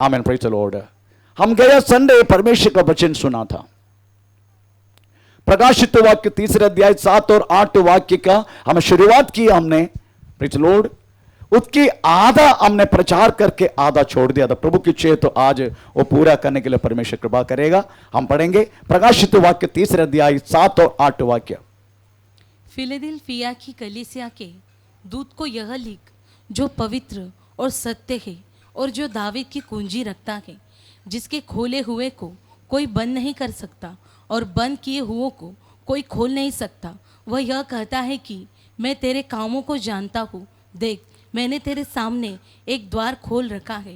Amen, praise the Lord. हम गया Sunday परमेश्वर का वचन सुना था, प्रकाशित वाक्य 3 अध्याय 7 और 8 वाक्य का हमें शुरुआत की हमने, प्रेज द लॉर्ड। उसकी आधा हमने प्रचार करके आधा छोड़ दिया था। प्रभु की इच्छा तो आज वो पूरा करने के लिए परमेश्वर कृपा करेगा। हम पढ़ेंगे प्रकाशित वाक्य 3 अध्याय 7 और 8 वाक्य। फिलदेल्फिया की कलीसिया के दूत को यह लिख, जो पवित्र और सत्य है और जो दावीद की कुंजी रखता है, जिसके खोले हुए को कोई बंद नहीं कर सकता और बंद किए हुओं को कोई खोल नहीं सकता। वह यह कहता है कि मैं तेरे कामों को जानता हूँ। देख, मैंने तेरे सामने एक द्वार खोल रखा है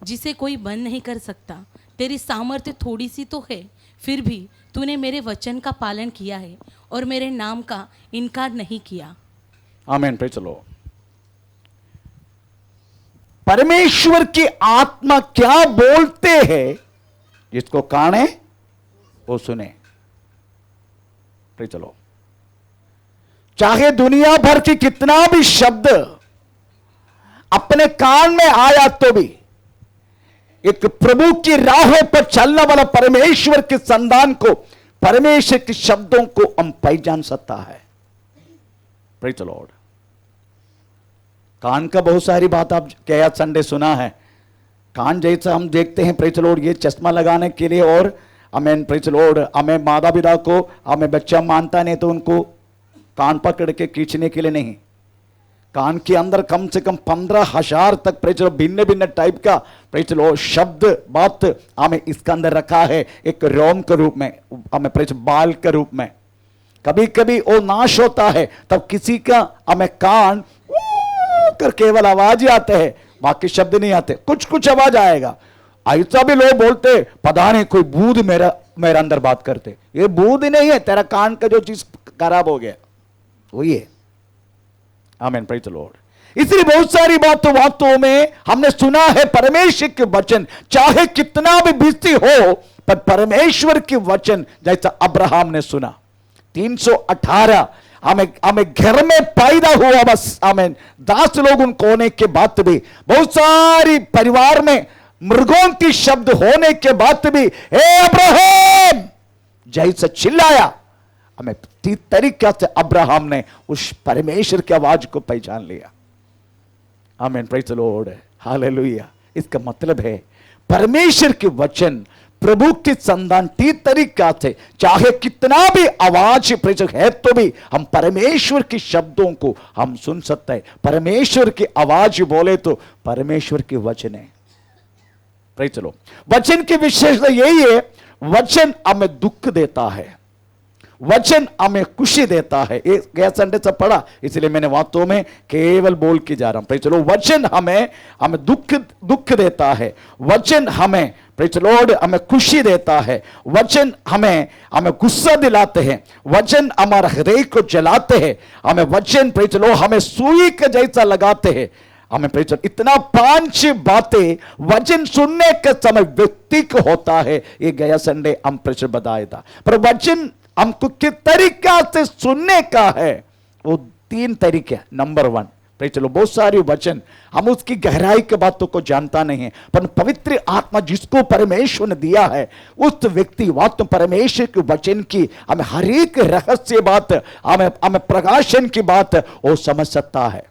जिसे कोई बंद नहीं कर सकता। तेरी सामर्थ्य थोड़ी सी तो है, फिर भी तूने मेरे वचन का पालन किया है और मेरे नाम का इनकार नहीं किया। आमीन, प्रेज द लॉर्ड। परमेश्वर की आत्मा क्या बोलते हैं, जिसको कान है वो सुने। Praise the Lord. चाहे दुनिया भर की कितना भी शब्द अपने कान में आया तो भी एक प्रभु की राहों पर चलने वाला परमेश्वर के संतान को परमेश्वर के शब्दों को हम पहचान सकता है। Praise the Lord. कान का बहुत सारी बात आप क्या संडे सुना है। कान जैसा हम देखते हैं, प्रेज द लॉर्ड, ये चश्मा लगाने के लिए, और हमें प्रेज द लॉर्ड हमें माता पिता को हमें बच्चा मानता नहीं तो उनको कान पकड़ के खींचने के लिए नहीं। कान के अंदर कम से कम 15,000 तक प्रेज द लॉर्ड भिन्न भिन्न टाइप का प्रेज द लॉर्ड शब्द बात हमें इसके अंदर रखा है, एक रोम के रूप में, हमें प्रेज बाल के रूप में। कभी कभी वो नाश होता है तब किसी का हमें कान कर केवल आवाज ही आते हैं, बाकी शब्द नहीं आते। कुछ कुछ आवाज आएगा। ऐसा भी लोग बोलते पता नहीं कोई बूढ़ मेरा अंदर बात करते। ये बूढ़ नहीं है, तेरा कान का जो चीज खराब हो गया वही है। आमीन, प्रेज द लॉर्ड। इसलिए बहुत सारी बातों में हमने सुना है परमेश्वर के वचन, चाहे कितना भी बिजी हो, पर परमेश्वर के वचन जैसा अब्राहम ने सुना। 318 हमें घर में पैदा हुआ, बस हमें 10 लोग उनको होने के बाद भी, बहुत सारी परिवार में मृगों की शब्द होने के बाद भी, हे अब्राहम जैसा चिल्लाया, हमें तरीका से अब्राहम ने उस परमेश्वर की आवाज को पहचान लिया। आमीन, प्रेज द लॉर्ड, हालेलुया। इसका मतलब है परमेश्वर के वचन प्रभु के संतान ठीक तरीका से, चाहे कितना भी आवाज प्रेज है तो भी हम परमेश्वर के शब्दों को हम सुन सकते हैं। परमेश्वर की आवाज बोले तो परमेश्वर के वचन है। Praise the Lord. वचन की विशेषता यही है, वचन हमें दुख देता है, वचन हमें खुशी देता है। एक गया संडे से पढ़ा, इसलिए मैंने बातों में केवल बोल के जा रहा हूं। चलो, वचन हमें दुख देता है, वचन हमें प्रेज लॉर्ड हमें खुशी देता है, वचन हमें गुस्सा दिलाते हैं, वचन हमारा हृदय को जलाते हैं, हमें वचन प्रेज लॉर्ड हमें सुई के जैसा लगाते हैं। हमें प्रेज लॉर्ड इतना 5 बातें वचन सुनने के समय व्यक्ति को होता है। ये गया संडे हम प्रेज बताया था। पर वचन हमको किस तरीका से सुनने का है, वो 3 तरीके। नंबर 1, चलो, बहुत सारी वचन हम उसकी गहराई के बातों को जानता नहीं है, पर पवित्र आत्मा जिसको परमेश्वर ने दिया है उस व्यक्ति बात परमेश्वर के वचन की हमें हर एक रहस्य बात, हमें प्रकाशन की बात वो समझ सकता है।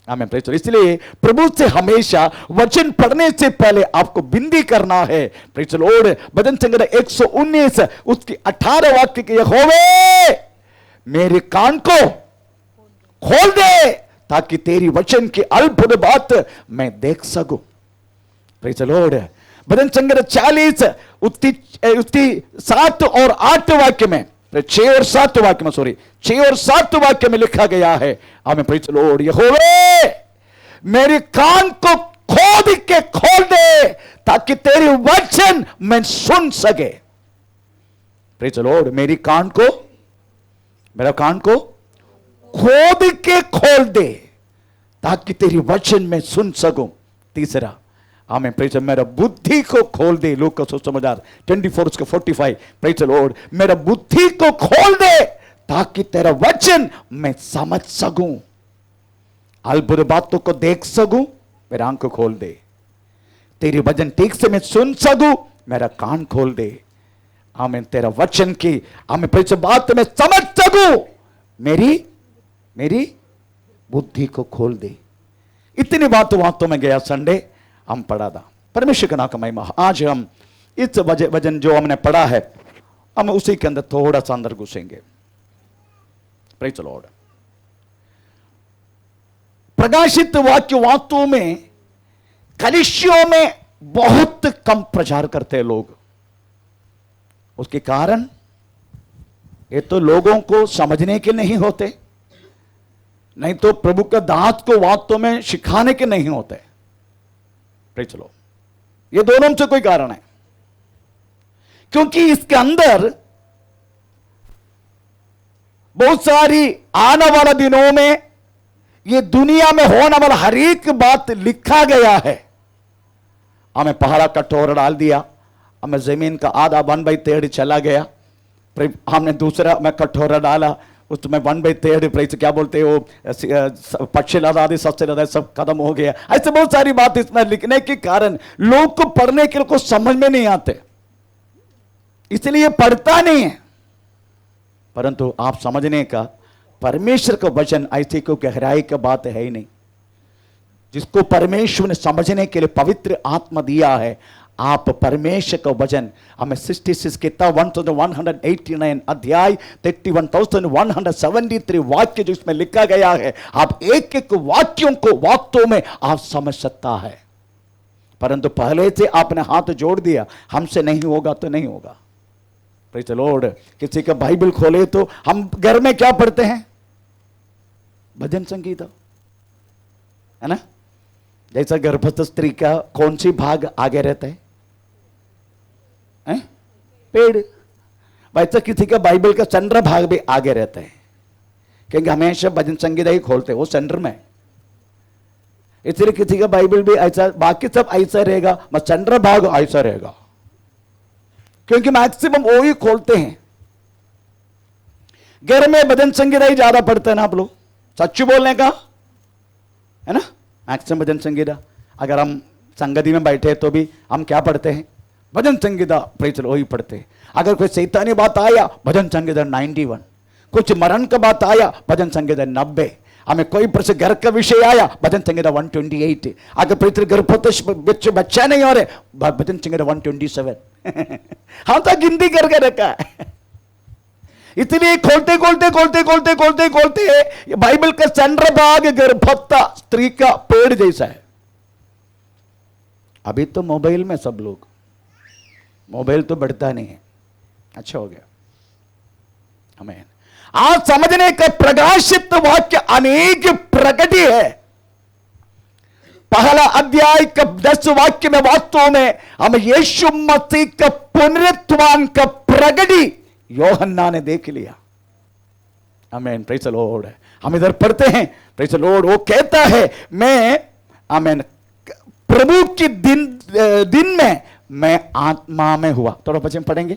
आमीन, प्रेज द लॉर्ड। इसलिए प्रभु से हमेशा वचन पढ़ने से पहले आपको विनती करना है। Praise the Lord. भजन संग्रह 119 उसकी 18 वाक्य के, यहोवे मेरे कान को खोल दे ताकि तेरी वचन की अद्भुत बात मैं देख सकूं। Praise the Lord. भजन संग्रह 40 उसकी 7 और 8 वाक्य में, 6 और 7 वाक्य में, 6 और 7 वाक्य में लिखा गया है, हमें प्रेज द लॉर्ड, यहोवे मेरे कान को खोद के खोल दे ताकि तेरी वचन मैं सुन सके। Praise the Lord. मेरा कान को खोद के खोल दे ताकि तेरी वचन मैं सुन सकूं। तीसरा, हमें प्रेज मेरा बुद्धि को खोल दे। लोग का सुसमाचार 24:45, प्रेज द लॉर्ड, मेरा बुद्धि को खोल दे ताकि तेरा वचन मैं समझ सकूं, अद्भुत बातों को देख सकूं। मेरा आंख खोल दे। तेरी वचन ठीक से मैं सुन सकूं, मेरा कान खोल दे। आमीन। तेरा वचन की हमें परिचय बात मैं समझ सकूं, मेरी बुद्धि को खोल दे। इतनी बातों में गया संडे हम पढ़ा था। परमेश्वर का नाम का महिमा। आज हम इस वचन जो हमने पढ़ा है, हम उसी के अंदर थोड़ा सा अंदर घुसेंगे। Praise the Lord. प्रकाशित वाक्य वास्तव में कलीसियों में बहुत कम प्रचार करते हैं लोग। उसके कारण ये तो लोगों को समझने के नहीं होते, नहीं तो प्रभु का दास को वास्तव में सिखाने के नहीं होते। Praise the Lord. ये दोनों से कोई कारण है, क्योंकि इसके अंदर बहुत सारी आने वाले दिनों में ये दुनिया में होने वाला हर एक बात लिखा गया है। हमें पहाड़ा कटोरा डाल दिया, हमें जमीन का आधा 1/3 चला गया, हमने दूसरा में कटोरा डाला, उसमें 1/3 क्या बोलते हो, पक्षी लदा दी, सस्ते लदा, सब खत्म हो गया। ऐसे बहुत सारी बात इसमें लिखने के कारण लोग को पढ़ने के लिए कुछ समझ में नहीं आते, इसलिए पढ़ता नहीं है। परंतु आप समझने का, परमेश्वर का वचन ऐसी कोई गहराई का बात है ही नहीं। जिसको परमेश्वर ने समझने के लिए पवित्र आत्मा दिया है, आप परमेश्वर का वचन, हमें 66 किताब 1189 अध्याय 31,173 वाक्य जो इसमें लिखा गया है, आप एक एक वाक्यों को वास्तव में आप समझ सकता है। परंतु पहले से आपने हाथ जोड़ दिया, हमसे नहीं होगा तो नहीं होगा। Praise the Lord. किसी का बाइबल खोले तो हम घर में क्या पढ़ते हैं, भजन संगीत, है ना। जैसा गर्भस्थ स्त्री का कौन सी भाग आगे रहता है, पेड़। वैसा किसी का बाइबल का सेंटर भाग भी आगे रहता है, क्योंकि हमेशा भजन संगीत ही खोलते हैं, वो सेंटर में। इसलिए किसी का बाइबल भी ऐसा, बाकी सब ऐसा रहेगा, मगर सेंटर भाग ऐसा रहेगा, क्योंकि मैक्सिमम वो ही खोलते हैं। घर में भजन संगीत ही ज्यादा पढ़ते हैं ना आप लोग, सच बोलने का, है ना। मैक्सिमम भजन संगीत। अगर हम संगति में बैठे तो भी हम क्या पढ़ते हैं, भजन संगीता, प्रेज़ द लॉर्ड ही पढ़ते हैं। अगर कोई शैतानी बात आया, भजन संगीता 91, कुछ मरण का बात आया, भजन संगीता 90, हमें कोई प्रश्न घर का विषय आया, भजन संगीता 128, अगर प्रेरित गर्भवती बच्चा नहीं हो रहे, भजन संगीता 127 हम तो गिनती करके रखा है। इसलिए खोलते खोलते खोलते खोलते खोलते खोलते बाइबल का सेंटर भाग गर्भवती स्त्री का पेड़ जैसा है। अभी तो मोबाइल में सब लोग, मोबाइल तो बढ़ता नहीं है, अच्छा हो गया हमें। आज समझने का प्रकाशित वाक्य अनेक प्रगति है। पहला अध्याय का 10 वाक्य में वास्तव में हम यीशु मसीह का पुनरुत्थान का प्रगति योहन्ना ने देख लिया। आमीन, प्रेज़ द लॉर्ड। हम इधर पढ़ते हैं, प्रेज़ द लॉर्ड, वो कहता है मैं, आमीन, प्रभु के दिन में मैं आत्मा में हुआ। थोड़ा वचन पढ़ेंगे।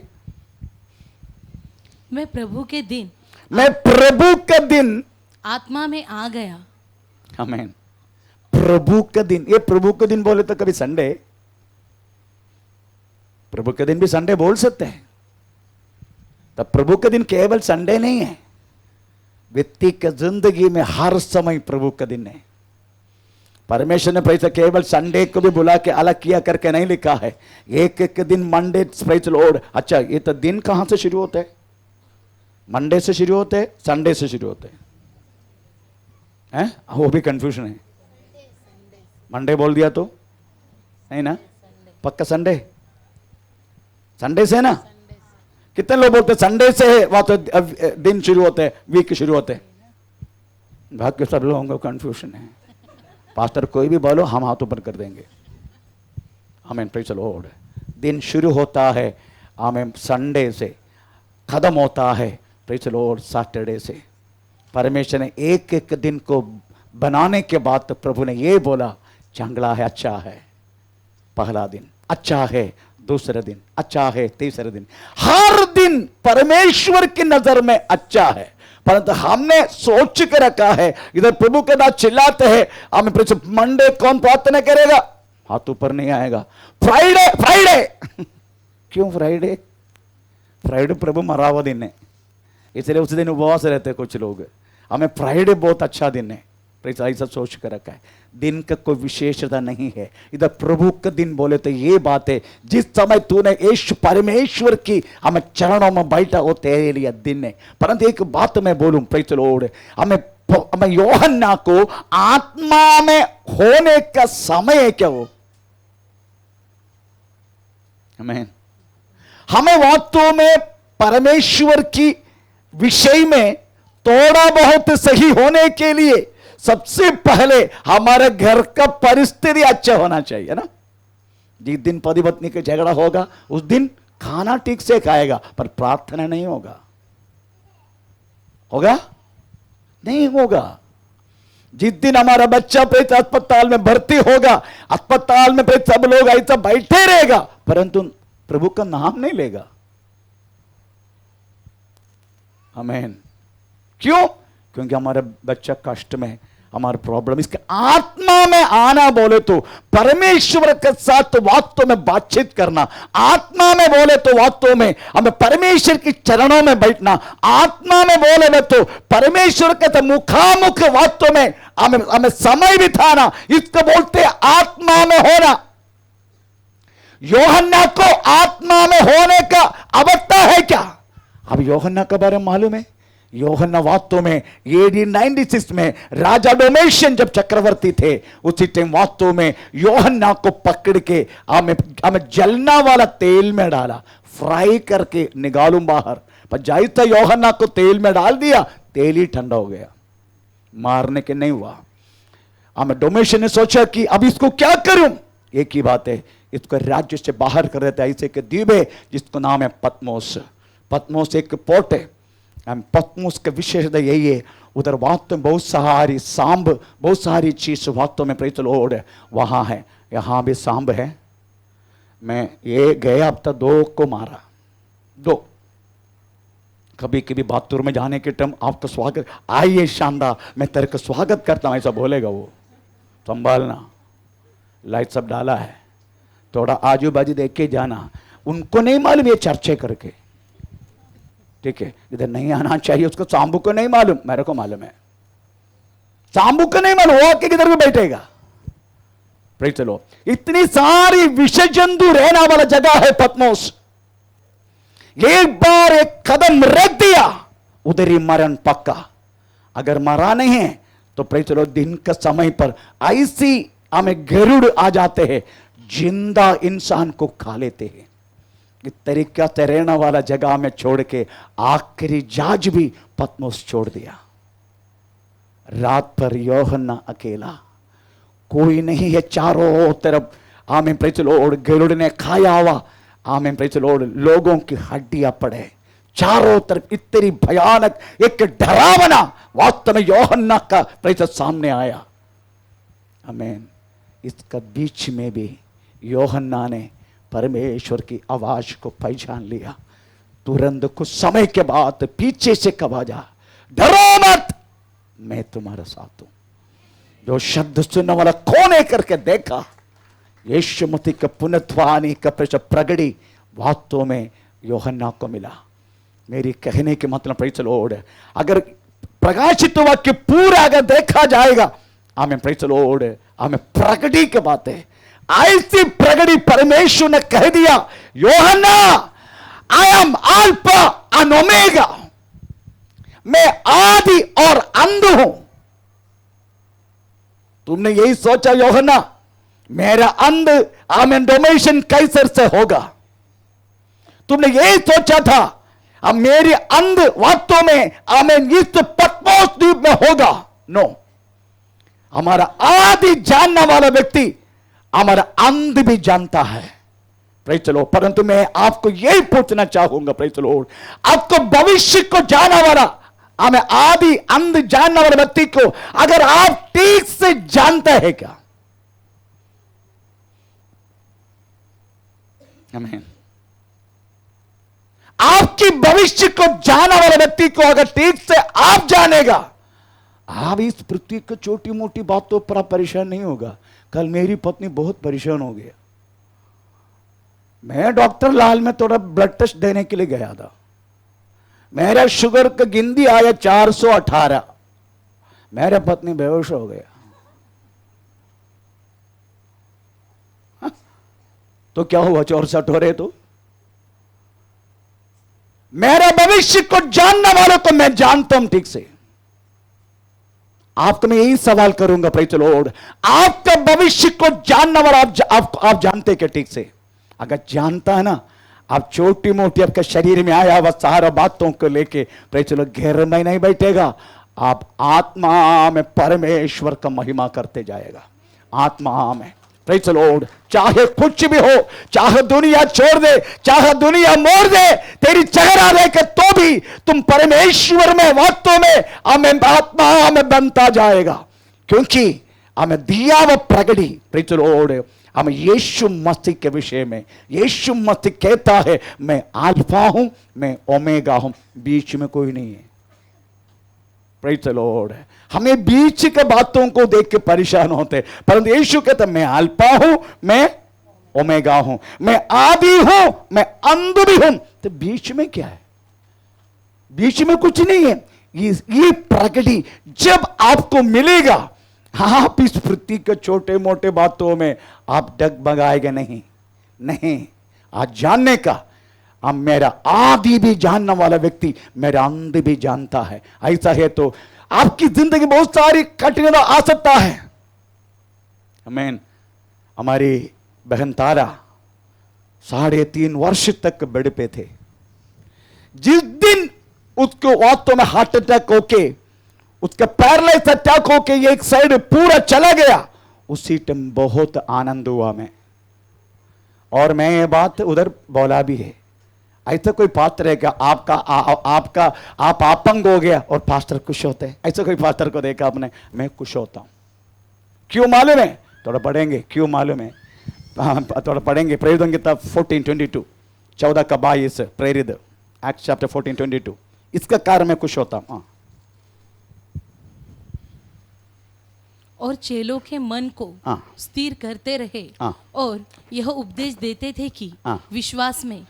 मैं प्रभु के दिन, मैं प्रभु का दिन आत्मा में आ गया। आमीन। प्रभु का दिन, ये प्रभु का दिन बोले तो कभी संडे, प्रभु के दिन भी संडे बोल सकते हैं। तब प्रभु का दिन केवल संडे नहीं है, व्यक्ति की जिंदगी में हर समय प्रभु का दिन है। परमेश्वर ने प्रेज़ केवल संडे को भी बुला के अलग किया करके नहीं लिखा है। एक एक दिन मंडे, प्रेज़ लॉर्ड। अच्छा, ये तो दिन कहां से शुरू होते हैं, मंडे से शुरू होते हैं, संडे से शुरू होते हैं? वो भी कंफ्यूजन है। मंडे बोल दिया तो नहीं ना, पक्का संडे, संडे से ना। कितने लोग बोलते संडे से है, वहां तो दिन शुरू होते हैं, वीक शुरू होते हैं। भाग्य सब लोगों को कंफ्यूजन है। पास्टर कोई भी बोलो, हम हाथ ऊपर कर देंगे। आमीन, प्रेज़ द लॉर्ड। दिन शुरू होता है, आमीन, संडे से, खत्म होता है, प्रेज़ द लॉर्ड, सैटरडे से। परमेश्वर ने एक एक दिन को बनाने के बाद तो प्रभु ने ये बोला, चंगला है, अच्छा है। पहला दिन अच्छा है, दूसरा दिन अच्छा है, तीसरा दिन, हर दिन परमेश्वर की नजर में अच्छा है। परंतु हमने सोच के रखा है, इधर प्रभु के नाम चिल्लाते हैं, हमें मंडे कौन प्रार्थना करेगा, हाथ ऊपर नहीं आएगा। फ्राइडे फ्राइडे क्यों फ्राइडे? फ्राइडे प्रभु मरा हुआ दिन है, इसलिए उस दिन उपवास रहते हैं कुछ लोग। हमें फ्राइडे बहुत अच्छा दिन है, ऐसा सोच कर रखा है। दिन का कोई विशेषता नहीं है, इधर प्रभु का दिन बोले तो ये बात है, जिस समय तूने यीशु परमेश्वर की हमें चरणों में बैठा वो तेरे लिए दिन है। परंतु एक बात मैं बोलूं, प्रेज़ द लॉर्ड, हमें यूहन्ना को आत्मा में होने का समय है क्या? वो हमें वास्तव में परमेश्वर की विषय में थोड़ा बहुत सही होने के लिए सबसे पहले हमारे घर का परिस्थिति अच्छा होना चाहिए ना। जिस दिन पति पत्नी का झगड़ा होगा उस दिन खाना ठीक से खाएगा पर प्रार्थना नहीं होगा, होगा नहीं होगा। जिस दिन हमारा बच्चा प्रेत अस्पताल में भर्ती होगा, अस्पताल में प्रेत सब लोग ऐसा बैठे रहेगा परंतु प्रभु का नाम नहीं लेगा। आमीन। क्यों? क्योंकि हमारा बच्चा कष्ट में, हमारा प्रॉब्लम, इसके आत्मा में आना बोले तो परमेश्वर के साथ वास्तव में बातचीत करना, आत्मा में बोले तो वास्तव में हमें परमेश्वर की चरणों में बैठना, आत्मा में बोले तो परमेश्वर के मुखामुख वास्तव में हमें समय बिताना, इसको बोलते आत्मा में होना। यूहन्ना को आत्मा में होने का अवस्था है क्या? अब यूहन्ना के बारे में मालूम है, यूहन्ना वास्तव में AD 96 में राजा डोमेशियन जब चक्रवर्ती थे उसी टाइम वास्तव में यूहन्ना को पकड़ के हमें जलना वाला तेल में डाला, फ्राई करके निकालूं बाहर। पर जायता यूहन्ना को तेल में डाल दिया, तेल ही ठंडा हो गया, मारने के नहीं हुआ। हमें डोमेशियन ने सोचा कि अब इसको क्या करूं? एक ही बात है, इसको राज्य से बाहर कर देते ऐसे के द्वीप है जिसको नाम है पत्मोस। पत्मोस एक पोर्ट है। पत्मोस का विशेषता यही है, उधर वास्तव में बहुत सारी सांब, बहुत सारी चीज वास्तव में प्रेज़ द लॉर्ड वहां है। यहां भी सांब है। मैं ये गया हफ्ता 2 को मारा, 2। कभी कभी बाथरूम में जाने के टाइम आपका स्वागत, आइए शानदार मैं तेरे का स्वागत करता हूं ऐसा बोलेगा वो, संभालना। लाइट सब डाला है, थोड़ा आजू बाजू देख के जाना। उनको नहीं मालूम ये चर्चे करके, ठीक है, इधर नहीं आना चाहिए, उसको सांबू को नहीं मालूम, मेरे को मालूम है। सांबू को नहीं मालूम, वो आके किधर भी बैठेगा। Praise the Lord. इतनी सारी विषय जंतु रहने वाला जगह है पत्मोस। एक बार एक कदम रख दिया उधर ही मरण पक्का। अगर मरा नहीं है तो प्रेज़ द लॉर्ड दिन का समय पर ऐसी हमें गरुड़ आ जाते हैं, जिंदा इंसान को खा लेते हैं। इस तरीका से रहने वाला जगह में छोड़ के आखिरी जहाज भी पत्मोस छोड़ दिया। रात पर यूहन्ना अकेला, कोई नहीं है चारों तरफ। आमीन प्रेज़ द लॉर्ड। गरुड़ ने खाया हुआ, आमीन प्रेज़ द लॉर्ड, लोगों की हड्डियां पड़े चारों तरफ। इतनी भयानक एक डरावना वास्तव में यूहन्ना का प्रेज़ सामने आया। आमीन। इसका बीच में भी यूहन्ना ने परमेश्वर की आवाज को पहचान लिया। तुरंत कुछ समय के बाद पीछे से कहा जा, डरो मत, मैं तुम्हारे साथ हूं। जो शब्द सुनने वाला कोने करके देखा, यीशु मसीह का पुनरुत्थान का प्रगति वास्तव में यूहन्ना को मिला। मेरी कहने के मतलब प्रेज़ द लॉर्ड, अगर प्रकाशित वाक्य पूरा अगर देखा जाएगा, आमीन प्रेज़ द लॉर्ड, हमें प्रगति की बात है। ऐसी प्रगति परमेश्वर ने कह दिया, यूहन्ना I am alpha and omega, मैं आदि और अंत हूं। तुमने यही सोचा यूहन्ना मेरा अंत आमीन डोमेशियन कैसर से होगा, तुमने यही सोचा था अब मेरी अंत वास्तव में आमीन इस पत्मोस द्वीप में होगा। नो, हमारा आदि जानने वाला व्यक्ति हमारा अंत भी जानता है। Praise the Lord. परंतु मैं आपको यही पूछना चाहूंगा, प्रेज़ द लॉर्ड, आपको भविष्य को जानने वाला, हमें आदि अंत जानने वाले व्यक्ति को अगर आप ठीक से जानते हैं क्या? आमीन। आपकी भविष्य को जानने वाले व्यक्ति को अगर ठीक से आप जानेगा, आप इस पृथ्वी को छोटी मोटी बातों पर आप परेशान नहीं होगा। कल मेरी पत्नी बहुत परेशान हो गया, मैं डॉक्टर लाल में थोड़ा ब्लड टेस्ट देने के लिए गया था, मेरा शुगर का गिनती आया 418, मेरा पत्नी बेहोश हो गया। तो क्या हुआ, 64 हो रहे? तो मेरा भविष्य को जानने वालों को मैं जानता हूं ठीक से। आपको मैं यही सवाल करूंगा, प्रेज़ द लॉर्ड, आपका भविष्य को जानने वाला आप जानते क्या ठीक से? अगर जानता है ना, आप छोटी मोटी आपके शरीर में आया हुआ सारा बातों को लेके प्रेज़ द लॉर्ड घेर में नहीं बैठेगा, आप आत्मा में परमेश्वर का महिमा करते जाएगा, आत्मा में। प्रेज़ द लॉर्ड, चाहे कुछ भी हो, चाहे दुनिया छोड़ दे, चाहे दुनिया मोड़ दे, तेरी चेहरा देखे तो भी तुम परमेश्वर में वास्तव में हमें आत्मा में बनता जाएगा, क्योंकि हमें दिया वो प्रगति। प्रेज़ द लॉर्ड, हमें यीशु मसीह के विषय में यीशु मसीह कहता है, मैं अल्फा हूं, मैं ओमेगा हूं, बीच में कोई नहीं है। प्रेज़ द लॉर्ड, हमें बीच के बातों को देख के परेशान होते, परंतु यीशु कहता मैं अल्फा हूं, मैं ओमेगा हूं, मैं आदि हूं, मैं अंत भी हूं। तो बीच में क्या है? बीच में कुछ नहीं है। ये प्रगति जब आपको मिलेगा, आप इस पृथ्वी के छोटे मोटे बातों में आप डगमगाएंगे नहीं। आज जानने का, अब मेरा आदि भी जानने वाला व्यक्ति मेरा अंत भी जानता है। ऐसा है तो आपकी जिंदगी बहुत सारी कठिनाई आ सकता है। आमीन। हमारी बहन तारा 3.5 वर्ष तक बेड पे थे। जिस दिन उसको वास्तव में हार्ट अटैक होके, उसका पैरालाइज अटैक होके ये एक साइड पूरा चला गया, उसी टाइम बहुत आनंद हुआ मैं, और मैं ये बात उधर बोला भी है। ऐसा कोई पास्टर है क्या आप अपंग हो गया और पास्टर खुश होते हैं? ऐसा कोई पास्टर को देखा आपने? मैं खुश होता हूं। क्यों मालूम है? थोड़ा पढ़ेंगे क्यों मालूम है, थोड़ा पढ़ेंगे। प्रेरितों की किताब 14:22, 14:22 प्रेरित, एक्ट्स चैप्टर 14:22। इसका कारण मैं खुश होता हूं। और चेलों के मन को स्थिर करते रहे और यह उपदेश देते थे कि विश्वास में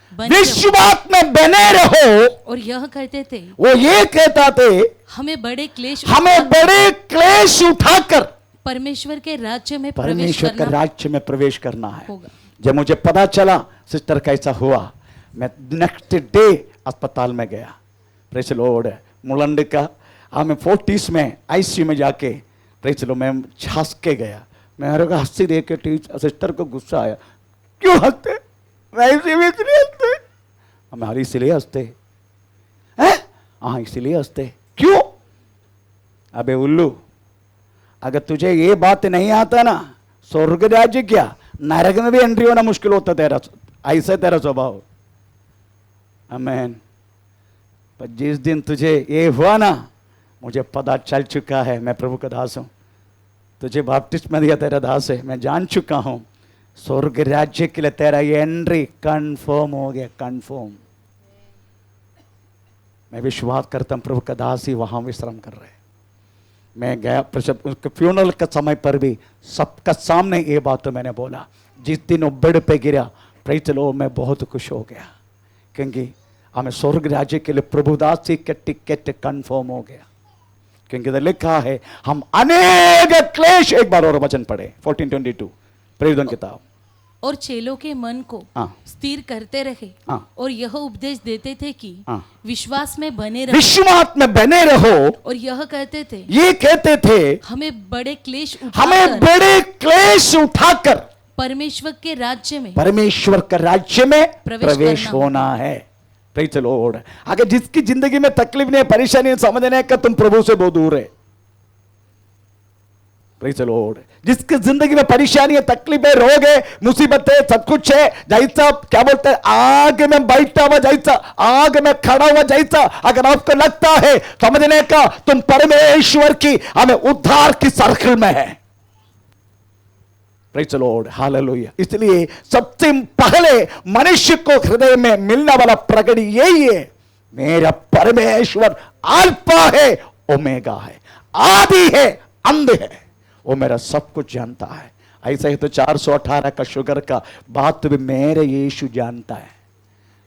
बने रहो। और यह कहते थे, वो ये कहता थे, हमें बड़े क्लेश उठाकर परमेश्वर के राज्य में प्रवेश करना है। जब मुझे पता चला सिस्टर कैसा हुआ, मैं नेक्स्ट डे अस्पताल में गया। प्रेज़ द लॉर्ड, मुलंड का हमें 40s में आईसीयू में जाके प्रेज़ द लॉर्ड मैं छास के गया। मेरे को हंसी देख के सिस्टर को गुस्सा आया, क्यों हंसते? वैसे भी इसलिए हंसते, हमारी इसलिए हंसते हैं। हाँ इसलिए हंसते। क्यों? अबे उल्लू, अगर तुझे ये बात नहीं आता ना, स्वर्ग राज्य क्या नरक में भी एंट्री होना मुश्किल होता तेरा, ऐसा तेरा स्वभाव। आमीन। पर जिस दिन तुझे ये हुआ ना, मुझे पता चल चुका है मैं प्रभु का दास हूं, तुझे बपतिस्मा दिया तेरा दास है, मैं जान चुका हूं स्वर्ग राज्य के लिए तेरा ये एंट्री कंफर्म हो गया, कंफर्म। मैं विश्वास करता हूं प्रभु का दास ही वहां विश्राम कर रहे। मैं गया उसके फ्यूनरल के समय पर भी सबका सामने ये बात तो मैंने बोला। जिस दिन वो बेड पे गिरा, प्रेज़ द लॉर्ड, मैं बहुत खुश हो गया, क्योंकि हमें स्वर्ग राज्य के लिए प्रभुदासी के टिकट कंफर्म हो गया। क्योंकि इधर लिखा है हम अनेक क्लेश, एक बार और वचन पढ़े 14:22 प्रेरितों की किताब। और चेलों के मन को स्थिर करते रहे और यह उपदेश देते थे कि विश्वास में बने रहो। और यह कहते थे, ये कहते थे, हमें बड़े क्लेश उठाकर परमेश्वर के राज्य में प्रवेश होना है। Praise the Lord. अगर जिसकी जिंदगी में तकलीफ नहीं, परेशानी नहीं, समझने का, तुम प्रभु से बहुत दूर है। Praise the Lord. जिसकी जिंदगी में परेशानी है, तकलीफ है, रोग है, मुसीबत है, सब कुछ है, जैसा क्या बोलते हैं, आग में बैठा हुआ जैसा, आग में खड़ा हुआ जैसा अगर आपको लगता है समझने का, तुम परमेश्वर की हमें उद्धार की सर्कल में है। Praise the Lord, hallelujah. इसलिए सबसे पहले मनुष्य को हृदय में मिलने वाला प्रगति यही है, मेरा परमेश्वर अल्फा है, ओमेगा है, आदि है, अंत है, वो मेरा सब कुछ जानता है। ऐसा ही तो 418 का शुगर का बात भी मेरे यीशु जानता है,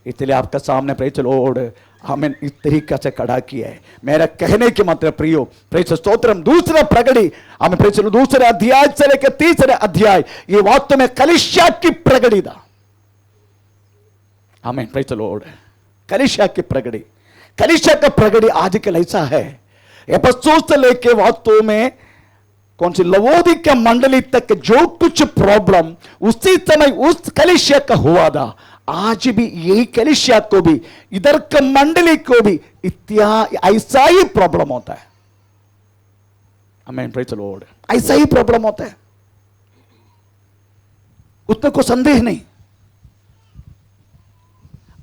इसलिए आपका सामने प्रेज द लॉर्ड हमें इस तरीका से खड़ा किया है। मेरा कहने के मतलब प्रियो प्रेज स्तोत्रम दूसरा प्रगति हमें प्रेज दूसरे अध्याय से लेकर तीसरे अध्याय ये वास्तव में कलीसिया की प्रगति था। हमें प्रेज द लॉर्ड कलीसिया की प्रगति, कलीसिया का प्रगति आजकल ऐसा है एफेसुस से लेके वास्तव में कौन सी लवोदिका मंडली तक जो कुछ प्रॉब्लम उसी समय उस कलीसिया का हुआ था, आज भी यही कलीसिया को भी इधर का मंडली को भी ऐसा ही प्रॉब्लम होता है। आमीन प्रेज द लॉर्ड, ऐसा ही प्रॉब्लम होता है, उसमें कोई संदेह नहीं।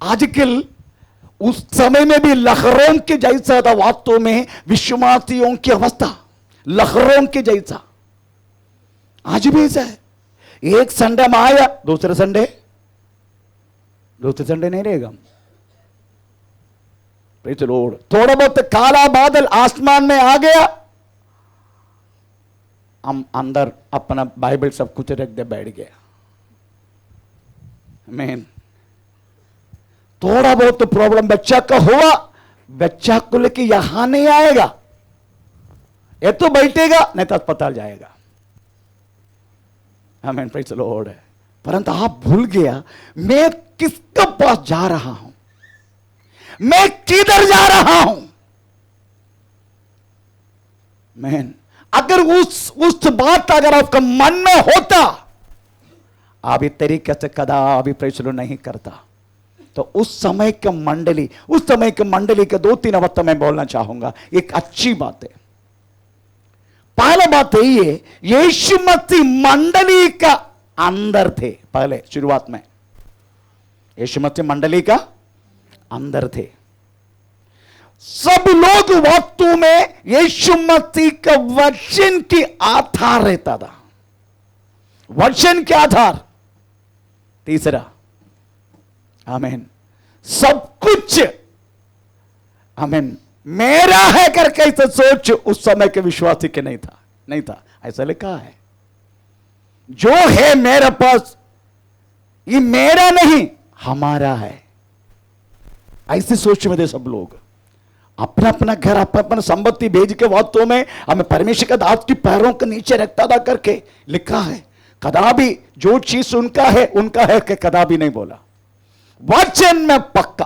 आजकल उस समय में भी लहरों के जैसा था वास्तव में विश्वासियों की अवस्था, लहरों के जैसा आज भी ऐसा है। एक संडे में आया दूसरे संडे नहीं रहेगा। प्रेज द लॉर्ड, थोड़ा बहुत काला बादल आसमान में आ गया, हम अंदर अपना बाइबल सब कुछ रख दे बैठ गया। आमीन। थोड़ा बहुत तो प्रॉब्लम बच्चा का हुआ, बच्चा को लेके यहां नहीं आएगा, ये तो बैठेगा नहीं तो अस्पताल जाएगा। आमीन प्रेज द लॉर्ड। परंतु आप भूल गया मैं किसके पास जा रहा हूं, मैं किधर जा रहा हूं। मैन अगर उस बात अगर आपका मन में होता, आप इस तरीके से कदापि प्रश्न नहीं करता। तो उस समय के मंडली के 2-3 अवस्था में बोलना चाहूंगा। एक अच्छी बात है, पहला बात है ये यीशु मसीह मंडली का अंदर थे। पहले शुरुआत में यीशु मसीह मंडली का अंदर थे। सब लोग वास्तव में यीशु मसीह का वचन के आधार रहता था, वचन के आधार। तीसरा आमीन, सब कुछ आमीन मेरा है करके ऐसा सोच उस समय के विश्वासी के नहीं था। ऐसा लिखा है, जो है मेरे पास ये मेरा नहीं हमारा है। ऐसी सोच में थे सब लोग, अपना अपना घर अपना संपत्ति भेज के वास्तव में हमें परमेश्वर का दास की पैरों के नीचे रखता था करके लिखा है। कदापि जो चीज उनका है कि कदापि नहीं बोला। वचन में पक्का,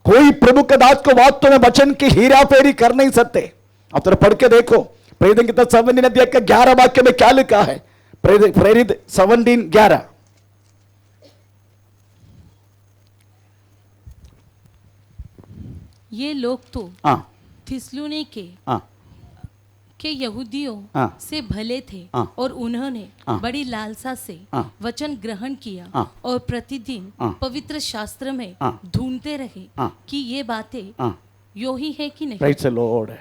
कोई प्रभु के दास को वास्तव में वचन की हीरा फेरी कर नहीं सकते। अब तो पढ़ के देखो प्रेरित किताब 17 अध्याय के 11 वाक्य में क्या लिखा है। प्रेरित 17:11, ये लोग तो थिस्सलुनीके के यहूदियों से भले थे और उन्होंने बड़ी लालसा से वचन ग्रहण किया और प्रतिदिन पवित्र शास्त्र में ढूंढते रहे कि ये बातें यो ही है कि नहीं। Praise the Lord.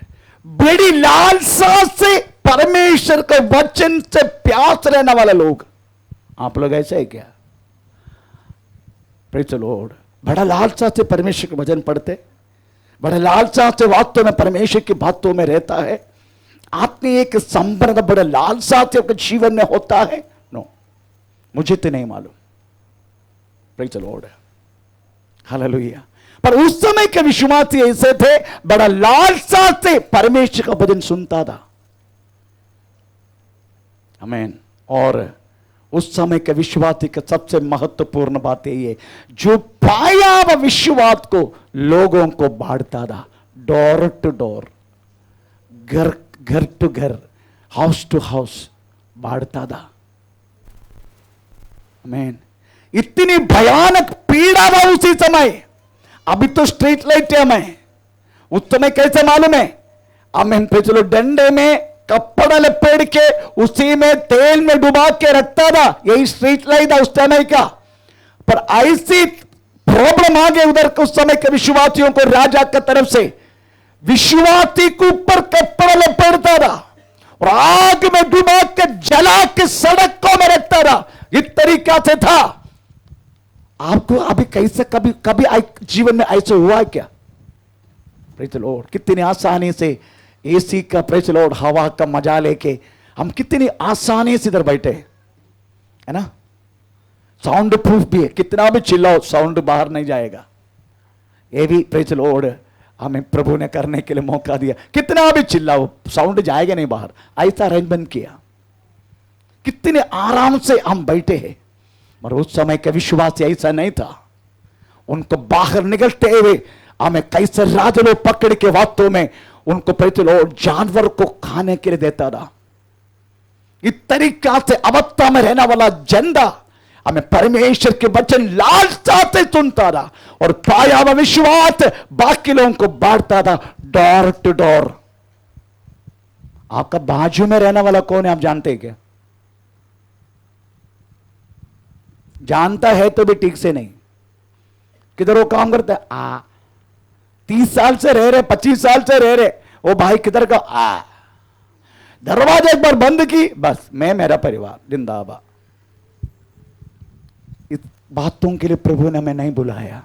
बड़ी लालसा से परमेश्वर के वचन से प्यास रहने वाले लोग, आप लोग ऐसे है क्या? Praise the Lord. बड़ा लालसा से परमेश्वर के वचन पढ़ते, बड़ा लालसा से वास्तव में परमेश्वर की बातों में रहता है। आपने एक संबंध बड़े लालसा से आपके जीवन में होता है? नो, मुझे तो नहीं मालूम। Praise the Lord, hallelujah. पर उस समय के विश्वासी ऐसे थे, बड़ा लालसा से परमेश्वर का वचन सुनता था। आमीन। और उस समय के विश्वासी का सबसे महत्वपूर्ण बात ये, जो पाया वह विश्वास को लोगों को बांटता था, डोर टू डोर, घर टू घर, हाउस टू हाउस बांटता था। आमीन। इतनी भयानक पीड़ा था उसी समय। अभी तो स्ट्रीट लाइट है, हमें उस समय कैसे मालूम है? आमीन। पे चलो डंडे में कपड़ा लपेट के उसी में तेल में डुबा के रखता था, यही स्ट्रीट लाइट था उस समय का। पर ऐसी प्रॉब्लम आ गई उधर उस समय के विश्वासियों को, राजा की तरफ से विश्वासी के ऊपर कपड़ा लपेटता था और आग में डुबा के जला के सड़कों में रखता था। इस तरीका से था। आपको अभी कैसे कभी जीवन में ऐसे हुआ है क्या? Praise the Lord. कितनी आसानी से एसी का प्रेज द लॉर्ड हवा का मजा लेके हम कितनी आसानी से इधर बैठे है ना, साउंड प्रूफ भी है, कितना भी चिल्लाओ साउंड बाहर नहीं जाएगा। ये भी प्रेज द लॉर्ड हमें प्रभु ने करने के लिए मौका दिया, कितना भी चिल्लाओ साउंड जाएगा नहीं बाहर, ऐसा अरेंजमेंट किया। कितने आराम से हम बैठे हैं। और उस समय का विश्वास ऐसा नहीं था। उनको बाहर निकलते हुए हमें कैसे राज लोग पकड़ के वास्तव में उनको प्रेज द लॉर्ड जानवर को खाने के लिए देता था। इस तरीका से अवस्था में रहने वाला जंदा हमें परमेश्वर के वचन लालसा से सुनता था और पाया हुआ विश्वास बाकी लोगों को बांटता था डोर टू डोर। आपका बाजू में रहने वाला कौन है आप जानते हैं क्या? जानता है तो भी ठीक से नहीं। किधर वो काम करता है? 30 साल से रह रहे, 25 साल से रह रहे, वो भाई किधर का? दरवाजा एक बार बंद की, बस मैं मेरा परिवार जिंदाबाद। इस बातों के लिए प्रभु ने हमें नहीं बुलाया।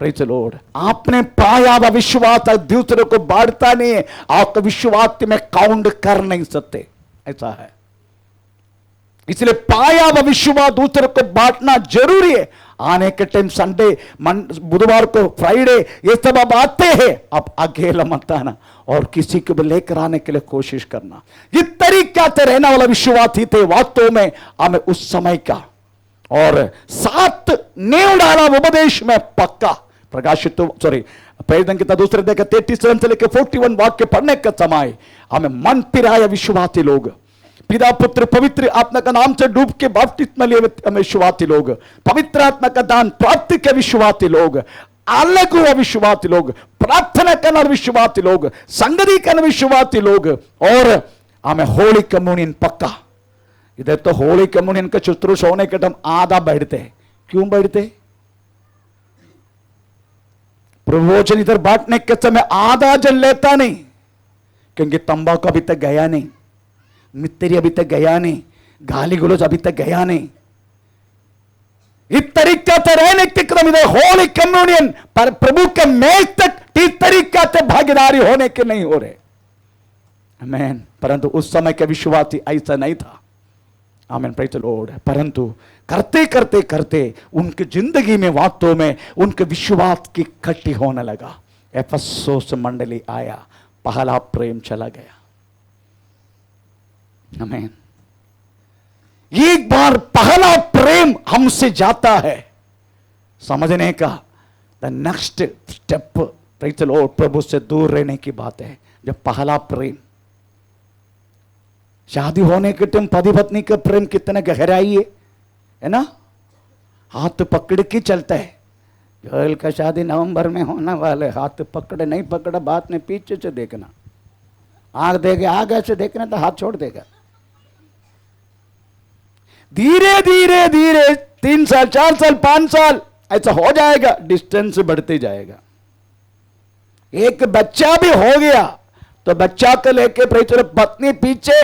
Praise the Lord. आपने पाया हुआ विश्वास दूसरे को बांटता नहीं है, आपका विश्वास में काउंट कर नहीं सकते, ऐसा है। इसलिए पाया हुआ विश्वास दूसरे को बांटना जरूरी है। आने के टाइम संडे, बुधवार को, फ्राइडे, ये सब अब आते हैं, आप अकेला मत आना और किसी को भी लेकर आने के लिए कोशिश करना। ये तरीका से रहने वाला विश्वास ही थे वास्तव में हमें उस समय का। और 7 नेव डाला उपदेश में पक्का प्रकाशित, सॉरी प्रेरितों की दूसरे देखा 37 से लेकर 41 वाक्य पढ़ने का समय हमें मन पिराया विश्वासी लोग, पिता पुत्र पवित्र आत्मा का नाम से डूब के बपतिस्मा लिए विश्वासी लोग, पवित्र आत्मा का दान प्राप्त के विश्वासी लोग, अलग हुआ विश्वासी लोग, प्रार्थना करना विश्वासी लोग, संगति करना विश्वासी लोग, और हमें होली कम्युनियन पक्का। इधर तो होली कम्युनियन का शुश्रूष होने के टाइम आधा बैठते हैं। क्यों बैठते? प्रवचन इधर बांटने के समय आधा जन लेता नहीं, क्योंकि तंबाकू अभी तक गया नहीं, मित्री अभी तक गया नहीं, गाली गलौज अभी तक गया नहीं। इस तरीके से रहने के क्रम इधर होली कम्युनियन पर प्रभु के मेज तक इस तरीके से भागीदारी होने के नहीं हो रहे। आमीन। परंतु उस समय के विश्वासी ऐसा नहीं था। आमीन, प्रेज द लॉर्ड। परंतु करते करते करते उनकी जिंदगी में वास्तव में उनके विश्वास की खट्टी होने लगा। एफेसुस मंडली आया, पहला प्रेम चला गया। आमीन। एक बार पहला प्रेम हमसे जाता है, समझने का the next step praise the lord प्रभु से दूर रहने की बात है। जब पहला प्रेम, शादी होने के टाइम पति पत्नी का प्रेम कितना गहराई है ना, हाथ पकड़ के चलता है। जोएल का शादी नवंबर में होने वाले, हाथ पकड़े नहीं पकड़ा बात में पीछे से देखना, आग देगा आगे से देखना तो हाथ छोड़ देगा। धीरे धीरे धीरे 3 साल 4 साल 5 साल ऐसा हो जाएगा, डिस्टेंस बढ़ते जाएगा। एक बच्चा भी हो गया तो बच्चा को लेके पत्नी पीछे,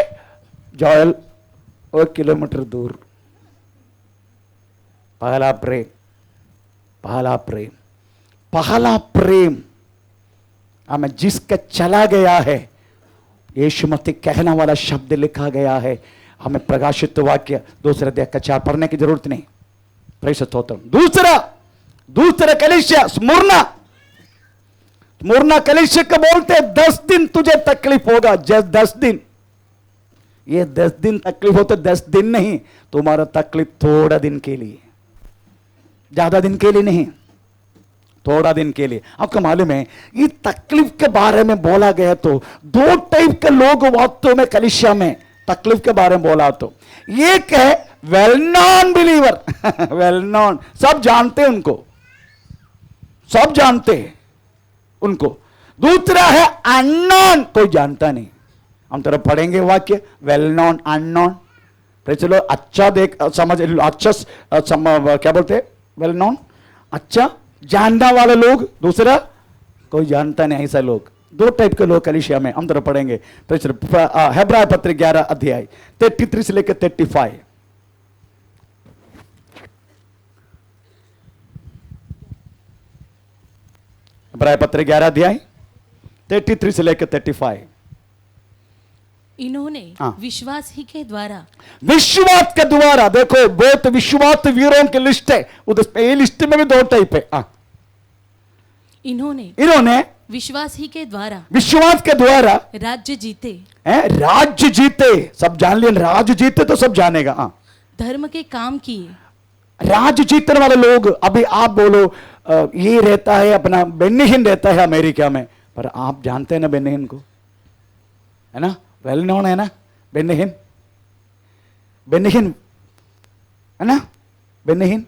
जोएल 1 किलोमीटर दूर। पहला प्रेम, पहला प्रेम, पहला प्रेम हमें जिसका चला गया है, यीशु मसीह कहने वाला शब्द लिखा गया है। हमें प्रकाशित वाक्य 2 अध्याय का 4 पढ़ने की जरूरत नहीं। प्रेज स्तोत्रम। दूसरा कलीसिया स्मुरना कलीसिया को बोलते 10 दिन तुझे तकलीफ होगा, जस्ट 10 दिन। ये 10 दिन तकलीफ हो तो 10 दिन नहीं, तुम्हारा तकलीफ थोड़ा दिन के लिए, ज्यादा दिन के लिए नहीं, थोड़ा दिन के लिए। आपको मालूम है ये तकलीफ के बारे में बोला गया तो 2 टाइप के लोग वास्तव में कलीसिया में तकलीफ के बारे में बोला। तो एक है well non believer well non, सब जानते हैं उनको, सब जानते हैं उनको। दूसरा है अननोन, कोई जानता नहीं। हम तरफ पढ़ेंगे वाक्य वेल नॉन अननोन। चलो अच्छा देख समझ, अच्छा क्या बोलते हैं, वेल नॉन अच्छा जानने वाले लोग, दूसरा कोई जानता नहीं ऐसा लोग। 2 टाइप के लोग कलीसिया में हम तरफ पढ़ेंगे। हेब्राय पत्र 11 अध्याय 33 से लेकर 35। हेब्राय पत्र 11 अध्याय 33 से लेकर 35। इन्होंने हाँ। विश्वास ही के द्वारा विश्वास के द्वारा, देखो बहुत विश्वास वीरों की लिस्ट है, ये लिस्ट में भी दो टाइप है। इन्होंने विश्वास ही के द्वारा विश्वास के द्वारा राज्य जीते, राज्य जीते। सब जान लिए, राज्य जीते तो सब जानेगा। धर्म के काम किए। राज्य जीतने वाले लोग, अभी आप बोलो ये रहता है अपना बेनिहिन रहता है अमेरिका में, पर आप जानते हैं ना बेनिहिन को, है ना, वेल नोन है ना बेनिहिन, बेनिहिन है ना, बेनिहिन,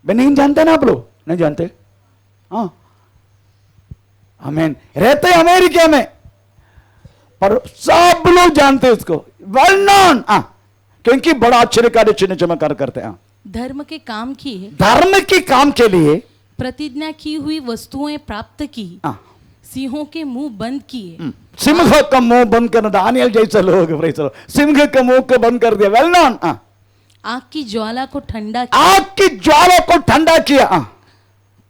बेनिहिन जानते हैं ना आप लोग? नहीं जानते? हाँ, आमीन। रहते हैं अमेरिका में, पर सब लोग जानते हैं उसको, वेल नोन, क्योंकि बड़ा आश्चर्य कार्य चिन्ह चमत्कार करते हैं। धर्म के काम किए, धर्म के काम के लिए प्रतिज्ञा की हुई वस्तुएं प्राप्त की, सिंहों के मुंह बंद किए। सिंह का मुंह बंद करना, दानियल जैसे लोग, सिंह के मुंह को बंद कर दिया, वेल नोन। आग की ज्वाला को ठंडा किया, आग की ज्वाला को ठंडा किया,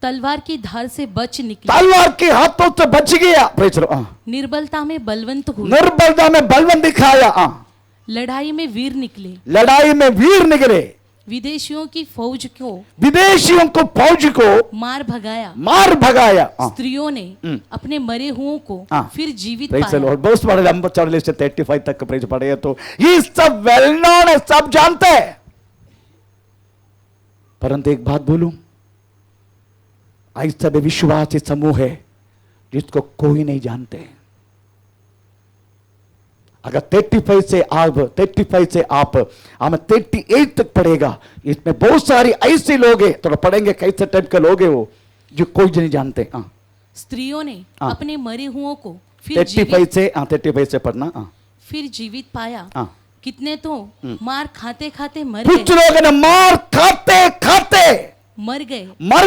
तलवार की धार से बच निकले, तलवार के हाथों से बच गया, निर्बलता में बलवंत हुए, निर्बलता में बलवंत दिखाया, लड़ाई में वीर निकले, लड़ाई में वीर निकले, विदेशियों की फौज को, विदेशियों को फौज को मार भगाया, मार भगाया। स्त्रियों ने अपने मरे हुओं को फिर जीवित प्रेज़ द पाया। लॉर्ड। बहुत बड़े लंबा चौड़ा लिस्ट है, 35 तक का प्रेज पढ़े तो ये सब वेल नोन है, सब जानते हैं। परंतु एक बात बोलूं, ऐसा भी विश्वासी समूह है जिसको कोई नहीं जानते। अगर 35 से आप हमें 38 तक पढ़ेगा, इसमें बहुत सारी ऐसे लोग हैं, तो पढ़ेंगे कैसे टाइप के लोग हैं वो, जो कोई नहीं जानते। स्त्रियों ने हाँ। अपने मरे हुओं को फिर 35 से पढ़ना। फिर जीवित पाया। हाँ। कितने तो मार खाते खाते मर कुछ गए, लोगों ने मार खाते खाते मर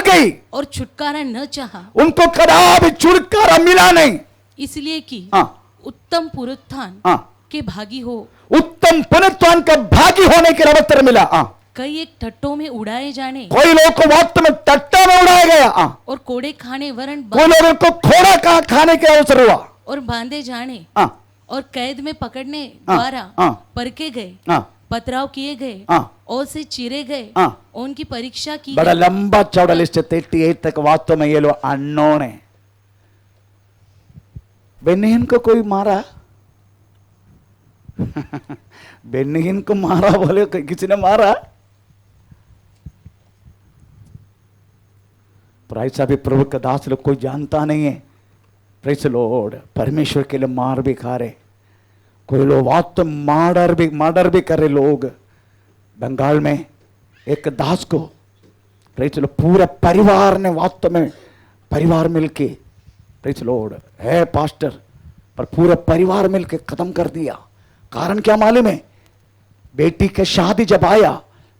गई और छुटकारा न चाहा, उनको कदापि छुटकारा मिला नहीं, इसलिए कि उत्तम पुनरुत्थान के भागी हो, उत्तम पुनरुत्थान का भागी होने के अवसर मिला। कई एक टट्टों में उड़ाए जाने, कोई लोग को वक्त में टट्टा में उड़ाया गया, और कोड़े खाने वरण कोई लोगों को खोड़ा खाने के अवसर हुआ, और बांधे जाने, और कैद में पकड़ने हाँ, द्वारा हाँ, परखे गए, हाँ, पथराव किए गए, हाँ, और से चीरे गए, हाँ, उनकी परीक्षा की बड़ा गई। लंबा चौड़ा लिस्ट 38 तक। वास्तव में ये लोग अननोन है। बेनिहिन को कोई मारा बेनिहिन को मारा, बोले किसी ने मारा, पर ऐसा भी प्रभु का दास लोग कोई जानता नहीं है। Praise the Lord. परमेश्वर के लिए मार भी खा रहे, कोई लोग वास्तव मर्डर भी कर रहे लोग। बंगाल में एक दास को प्रेज़ द लॉर्ड पूरा परिवार ने, वास्तव में परिवार मिलके, प्रेज़ द लॉर्ड है पास्टर, पर पूरा परिवार मिलके खत्म कर दिया। कारण क्या मालूम है? बेटी के शादी जब आया,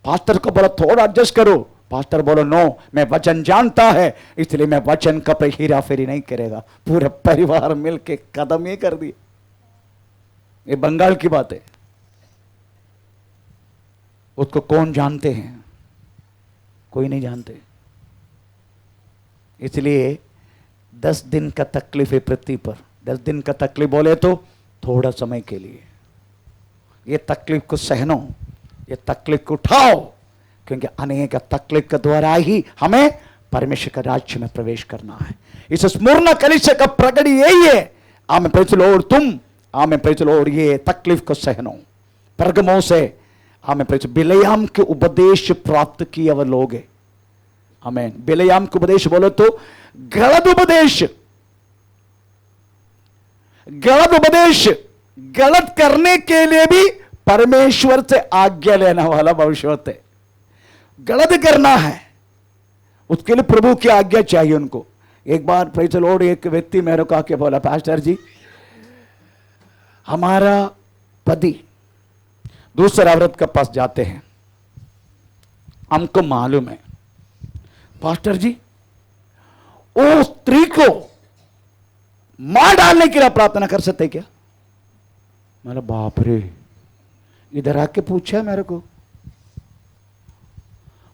पास्टर को बोला थोड़ा एडजस्ट करो, पास्टर बोलो नो, मैं वचन जानता है, इसलिए मैं वचन का पे हीरा फेरी नहीं करेगा। पूरा परिवार मिलके कदम ही कर दिए। ये बंगाल की बात है। उसको कौन जानते हैं? कोई नहीं जानते। इसलिए 10 दिन का तकलीफ है पृथ्वी पर। 10 दिन का तकलीफ बोले तो थोड़ा समय के लिए। ये तकलीफ को सहनो, ये तकलीफ को उठाओ, क्योंकि अनेक तकलीफ के द्वारा ही हमें परमेश्वर के राज्य में प्रवेश करना है। इस स्मरण कलीसिया का प्रकट यही है। आमेन प्रेज़ द लॉर्ड। तुम आमेन प्रेज़ द लॉर्ड ये तकलीफ को सहनो। परगमों से आमेन प्रेज़ बिलेयाम के उपदेश प्राप्त किए वो लोग हैं। आमेन। बिलेयाम के उपदेश बोलो तो गलत उपदेश, गलत करने के लिए भी परमेश्वर से आज्ञा लेने वाला भविष्य होते। गलत करना है उसके लिए प्रभु की आज्ञा चाहिए उनको। एक बार प्रेज़ द लॉर्ड एक व्यक्ति मेरे को आके बोला, पास्टर जी हमारा पति दूसरा औरत के पास जाते हैं, हमको मालूम है, पास्टर जी वो स्त्री को मार डालने के लिए प्रार्थना कर सकते क्या? मैंने बाप रे, इधर आके पूछा मेरे को।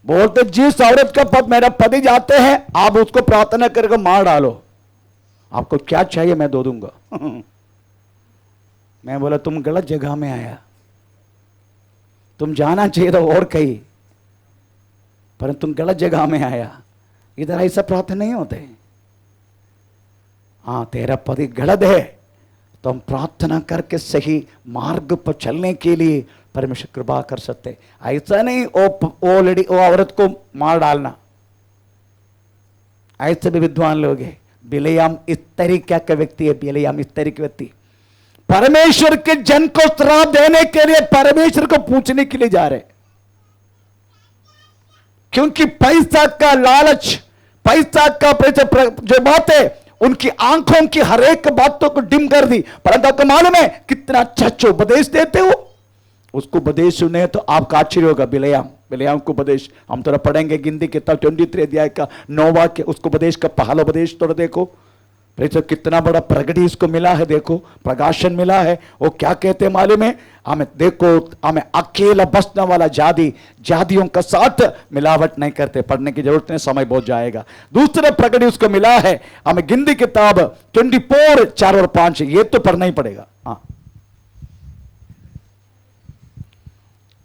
बोलते जिस औरत का पद मेरा पति जाते हैं आप उसको प्रार्थना करके मार डालो, आपको क्या चाहिए मैं दे दूंगा। मैं बोला तुम गलत जगह में आया, तुम जाना चाहिए था और कहीं, पर तुम गलत जगह में आया। इधर ऐसा प्रार्थना नहीं होते। हाँ तेरा पति गलत है तो हम प्रार्थना करके सही मार्ग पर चलने के लिए परमेश्वर कृपा कर सकते। ऐसा नहीं वो औरत को मार डालना, ऐसे भी विद्वान लोग हैं। बिलेयाम इस तरीके का व्यक्ति है, बिलेयाम इस तरीके व्यक्ति परमेश्वर के जन को श्राप देने के लिए परमेश्वर को पूछने के लिए जा रहे, क्योंकि पैसा का लालच, पैसा का जो बात है उनकी आंखों की हर एक बातों को डिम कर दी। परंतु आपको मालूम है कितना अच्छा उपदेश देते हो, उसको उपदेश सुने तो आपका आश्चर्य होगा। बिलेयाम को उपदेश हम थोड़ा पढ़ेंगे, गिनती किताब 23 अध्याय का 9 वाक्य, उसको उपदेश का पहला उपदेश थोड़ा देखो। तो कितना बड़ा प्रगति इसको मिला है, देखो प्रकाशन मिला है। वो क्या कहते हैं मालूम है, हमें देखो हमें अकेला बसने वाला जादियों का साथ मिलावट नहीं करते। पढ़ने की जरूरत नहीं, समय बहुत जाएगा। दूसरा प्रगति उसको मिला है, हमें गिनती किताब 24 4 और 5 ये तो पढ़ना ही पड़ेगा। हाँ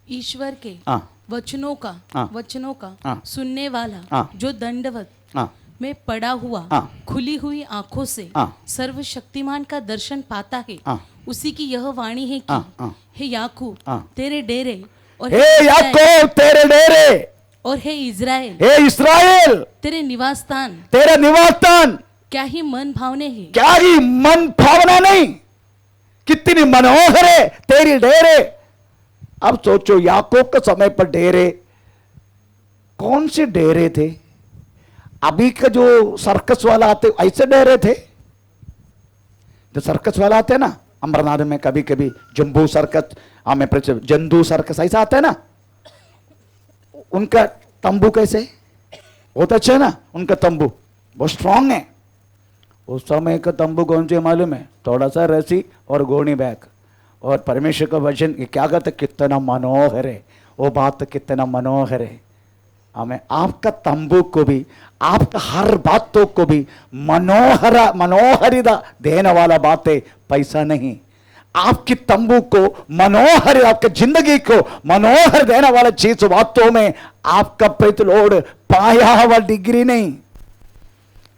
ईश्वर के हाँ वचनों का हाँ सुनने वाला हाँ जो दंडवत हाँ में पड़ा हुआ हाँ खुली हुई आंखों से हाँ सर्वशक्तिमान का दर्शन पाता है, हाँ उसी की यह वाणी है कि हाँ हे याकूब हाँ तेरे डेरे और हे याकूब तेरे डेरे और हे इज़राइल हे इस्राएल तेरे निवास स्थान तेरा निवास स्थान क्या ही मन भावने हैं, क्या ही मन भावना नहीं, कितनी मनोहर है तेरी डेरे। अब सोचो याकूब के समय पर डेरे कौन से डेरे थे? अभी का जो सर्कस वाला आते ऐसे डेरे थे, जो सर्कस वाला आते हैं ना अमरनाथ में, कभी कभी जंबू सर्कस, हमें जंदू सर्कस ऐसा आता है ना, उनका तंबू कैसे बहुत अच्छा है ना, उनका तंबू बहुत स्ट्रांग है। उस समय का तंबू कौन से मालूम है? थोड़ा सा रस्सी और गोनी बैग और परमेश्वर का वचन। ये क्या कहते, कितना मनोहर है वो बात, कितना मनोहर है। हमें आपका तंबू को भी, आपका हर बातों को भी मनोहरिता देने वाला बात है, पैसा नहीं। आपकी तंबू को मनोहर, आपके जिंदगी को मनोहर देने वाला चीज बातों में आपका प्रतिलोड पाया हुआ डिग्री नहीं,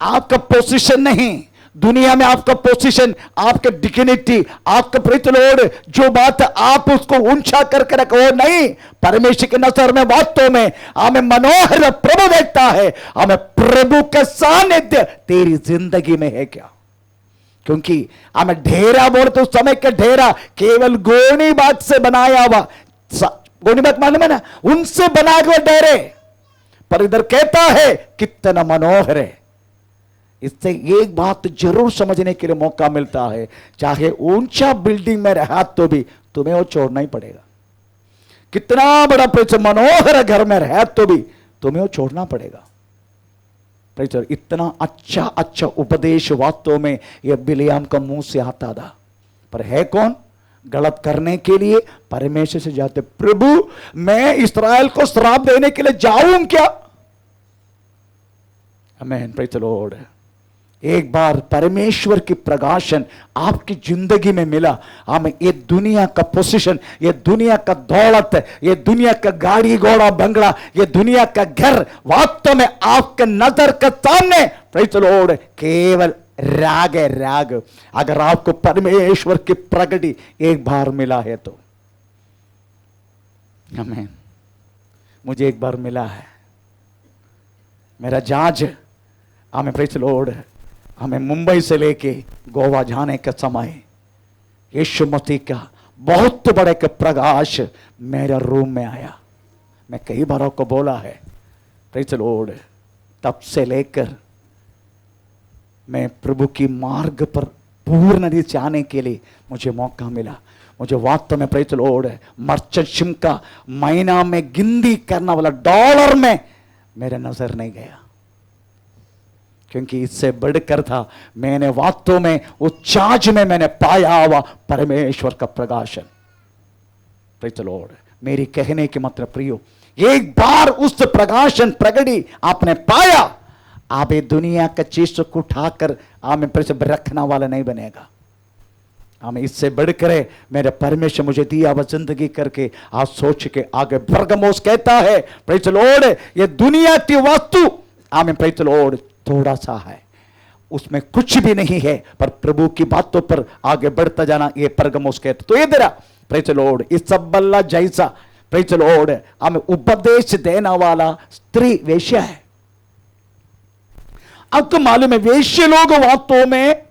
आपका पोजीशन नहीं दुनिया में, आपका पोजीशन, आपका डिग्निटी, आपका प्रतिलोड, जो बात आप उसको ऊंचा करके रखो नहीं, परमेश्वर की नजर में बातों में हमें मनोहर प्रभु देखता है। हमें प्रभु का सानिध्य तेरी जिंदगी में है क्या? क्योंकि हमें ढेरा बोलते उस समय का ढेरा केवल गोनी बात से बनाया हुआ, गोनी बात मालूम है ना, उनसे बनाए हुए डेरे, पर इधर कहता है कितना मनोहर है। इससे एक बात जरूर समझने के लिए मौका मिलता है, चाहे ऊंचा बिल्डिंग में रहा तो भी तुम्हें वो छोड़ना ही पड़ेगा। कितना बड़ा मनोहर घर में रहा तो भी तुम्हें वो छोड़ना पड़ेगा। इतना अच्छा अच्छा उपदेश वास्तव में यह बिलेयाम का मुंह से आता था, पर है कौन? गलत करने के लिए परमेश्वर से जाते, प्रभु मैं इस्राएल को श्राप देने के लिए जाऊं क्या? आमीन, प्रेज़ द लॉर्ड। एक बार परमेश्वर की प्रकाशन आपकी जिंदगी में मिला, हमें ये दुनिया का पोजीशन, ये दुनिया का दौलत, ये दुनिया का गाड़ी घोड़ा बंगला, ये दुनिया का घर वास्तव में आपके नजर के सामने प्रेज़ द लॉर्ड केवल राग है, राग। अगर आपको परमेश्वर की प्रगति एक बार मिला है तो, आमीन, मुझे एक बार मिला है, मेरा जहाज, हमें प्रेज़ द लॉर्ड, हमें मुंबई से लेके गोवा जाने का समय यीशु मसीह का बहुत बड़े का प्रकाश मेरे रूम में आया। मैं कई बार आपको बोला है, प्रेज़ द लॉर्ड, तब से लेकर मैं प्रभु की मार्ग पर पूर्ण रीति से आने के लिए मुझे मौका मिला। मुझे वास्तव में प्रेज़ द लॉर्ड मर्चेंटशिप का महीना में गिनती करने वाला डॉलर में मेरे नजर नहीं गया, क्योंकि इससे बढ़कर था मैंने वास्तव में उस चार्ज में मैंने पाया हुआ परमेश्वर का प्रकाशन। Praise the Lord. मेरी कहने के मतलब प्रियो, एक बार उस प्रकाशन प्रगति आपने पाया, आप ये दुनिया का चीज को उठाकर आप में रखना वाला नहीं बनेगा। हमें इससे बढ़कर मेरे परमेश्वर मुझे दिया वह जिंदगी करके आज सोच के आगे बरगमोस कहता है प्रेज द लॉर्ड, ये दुनिया की वस्तु आमीन प्रेज द लॉर्ड थोड़ा सा है, उसमें कुछ भी नहीं है, पर प्रभु की बातों पर आगे बढ़ता जाना ये परगमोस कहता। तो ये तेरा प्रेज द लॉर्ड इस सब बल्ला जैसा प्रेज द लॉर्ड हमें उपदेश देने वाला स्त्री वेश्या है। आपको मालूम है वेश्य लोग वास्तव में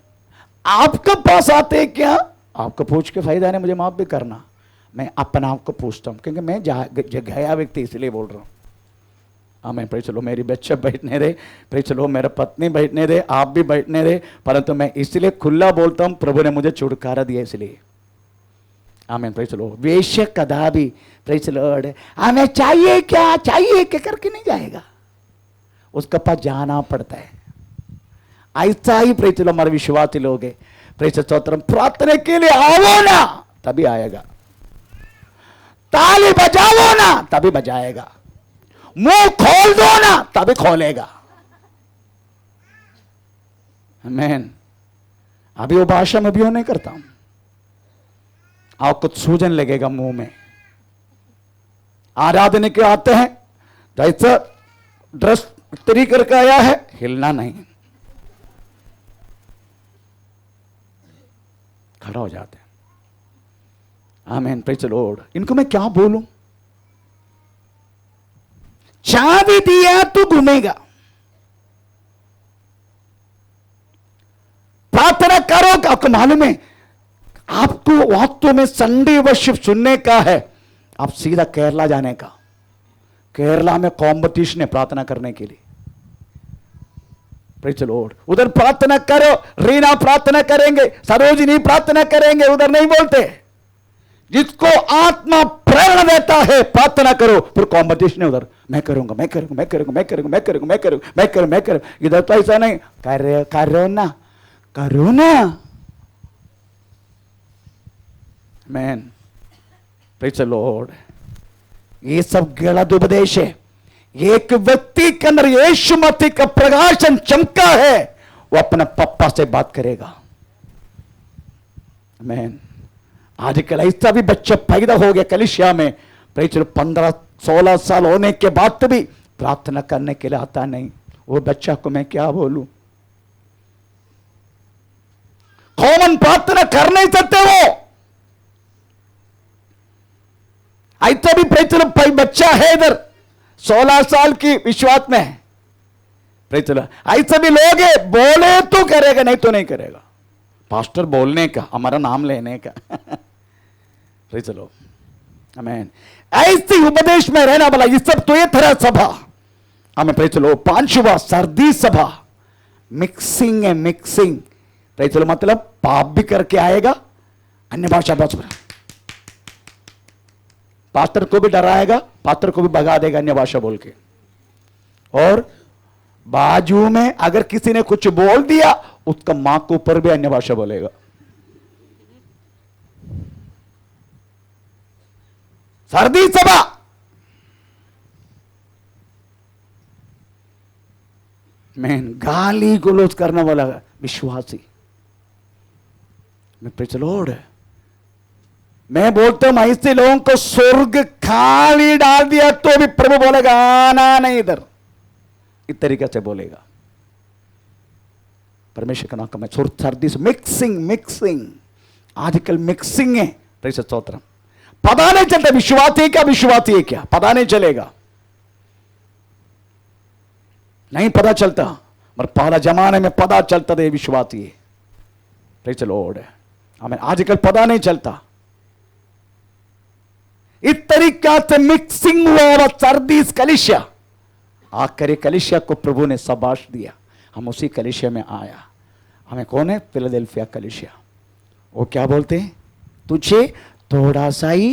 आपके पास आते हैं क्या? आपको पूछ के फायदा नहीं, मुझे माफ भी करना, मैं अपना आप को पूछता हूं क्योंकि मैं गया व्यक्ति इसलिए बोल रहा हूं। हमें प्रेज लो मेरी बच्चे बैठने दे, प्रेज लो मेरा पत्नी बैठने दे, आप भी बैठने दे, परंतु मैं इसलिए खुला बोलता हूं प्रभु ने मुझे छुटकारा दिया इसलिए। आमीन प्रेज लो। वेश्य कदा भी प्रेज लॉर्ड हमें चाहिए क्या करके नहीं जाएगा, उसके पास जाना पड़ता है। ऐसा ही प्रेज लो हमारे विश्वासी लोग है प्रेज स्तोत्रम प्रार्थना के लिए आओ ना तभी आएगा, ताली बजाओ ना तभी बजाएगा, मुंह खोल दो ना तभी खोलेगा। आमीन। अभी वो भाषा में भी नहीं करता हूं, आपको सूजन लगेगा मुंह में। आराधने के आते हैं तो ऐसा ड्रेस इस्त्री करके आया है, हिलना नहीं, खड़ा हो जाते हैं। आमीन प्रेज द लॉर्ड। इनको मैं क्या बोलूं? चाबी दिया तो घूमेगा, प्रार्थना करो। आपको मालूम है आपको वास्तव में संडे वर्शिप सुनने का है, आप सीधा केरला जाने का। केरला में कॉम्पिटिशन है प्रार्थना करने के लिए। Praise the Lord. उधर प्रार्थना करो, रीना प्रार्थना करेंगे, सरोजिनी प्रार्थना करेंगे, उधर नहीं बोलते। जिसको आत्मा प्रेरणा देता है प्रार्थना करो, फिर कॉम्पिटिशन है उधर, मैं करूंगा मैं करूंगा मैं करूंगा मैं करूंगा मैं करूंगा मैं करूंगा मैं करूंगा मैं करूंगा। इधर तो ऐसा नहीं, करो ना। Man praise the Lord. ये सब गलत उपदेश है। एक व्यक्ति के अंदर यीशु मसीह का प्रकाशन चमका है, वो अपने पप्पा से बात करेगा। मैन आजकल ऐसा भी बच्चा पैदा हो गया कलीसिया में, 15-16 साल होने के बाद भी प्रार्थना करने के लिए आता नहीं। वो बच्चा को मैं क्या बोलूं? कॉमन प्रार्थना कर नहीं सकते वो। ऐसा भी बच्चा है इधर 16 साल की विश्वास में है। ऐसा भी लोग है, बोले तो करेगा नहीं तो नहीं करेगा। पास्टर बोलने का, हमारा नाम लेने का चलो आमीन। ऐसे उपदेश में रहना वाला ये सब तो ये तरह सभा हमें प्रेज लो। 5वां सर्दी सभा मिक्सिंग है, मिक्सिंग प्रेज लो मतलब पाप भी करके आएगा, अन्य भाषा बहुत बड़ा, पास्टर को भी डराएगा, पास्टर को भी भगा देगा अन्य भाषा बोल के। और बाजू में अगर किसी ने कुछ बोल दिया उसका मां के ऊपर भी अन्य भाषा बोलेगा। सर्दी सभा मैन गाली गलौज करने वाला विश्वासी। मैं प्रेज द लॉर्ड। मैं बोलता हूं ऐसे लोगों को स्वर्ग खाली डाल दिया तो भी प्रभु बोलेगा आना नहीं इधर, इस तरीके से बोलेगा। परमेश्वर का नाम का मैं सर्दी से मिक्सिंग आजकल मिक्सिंग है। Praise the stotram. पता नहीं चलता विश्वासी है क्या पता नहीं चलेगा, नहीं पता चलता, पर पहला जमाने में पता चलता था विश्वासी है। Praise the Lord. हमें आजकल पता नहीं चलता। इस तरीका से मिक्सिंग हुआ सर्दी कलिसिया। आखिर कलिसिया को प्रभु ने शाबाश दिया, हम उसी कलिसिया में आया। हमें कौन है? फिलाडेल्फिया कलिसिया। वो क्या बोलते हैं? तुझे थोड़ा सा ही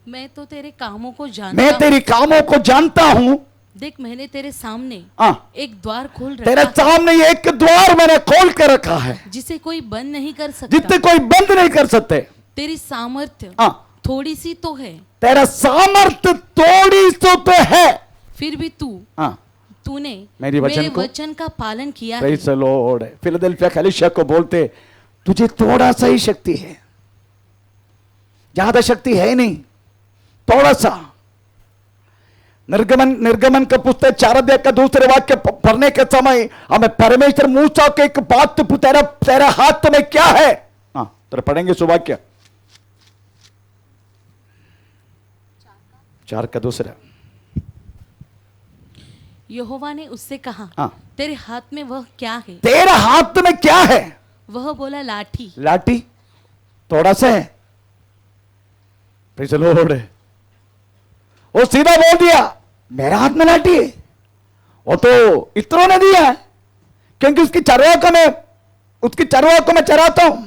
मैं तो तेरे कामों को मैं तेरे कामों को जानता हूं। देख मैंने तेरे सामने एक द्वार खोल रखा तेरे सामने एक द्वार मैंने खोल कर रखा है, जिसे कोई बंद नहीं कर सकता। जिसे कोई बंद नहीं कर सकते। तेरी सामर्थ्य थोड़ी सी तो है, तेरा सामर्थ्य थोड़ी सी तो है, फिर भी तूने मेरे वचन का पालन किया है। Praise the Lord. फिलाडेल्फिया कलीसिया को बोलते तुझे थोड़ा सा ही शक्ति है, ज्यादा शक्ति है ही नहीं, थोड़ा सा। निर्गमन का पुस्तक 4 अध्याय का दूसरे वाक्य पढ़ने के समय हमें परमेश्वर मूसा के एक बात, तेरा हाथ में क्या है, हाँ तो पढ़ेंगे सुवाक्य 4 का दूसरा। यहोवा ने उससे कहा, हाँ। तेरे हाथ में वह क्या है? तेरा हाथ में क्या है? वह बोला, लाठी। लाठी थोड़ा सा है। Praise the Lord. वो सीधा बोल दिया, मेरा हाथ में लाठी है। वो तो इत्रो ने दिया है, क्योंकि उसकी चरवाह को मैं चराता हूं,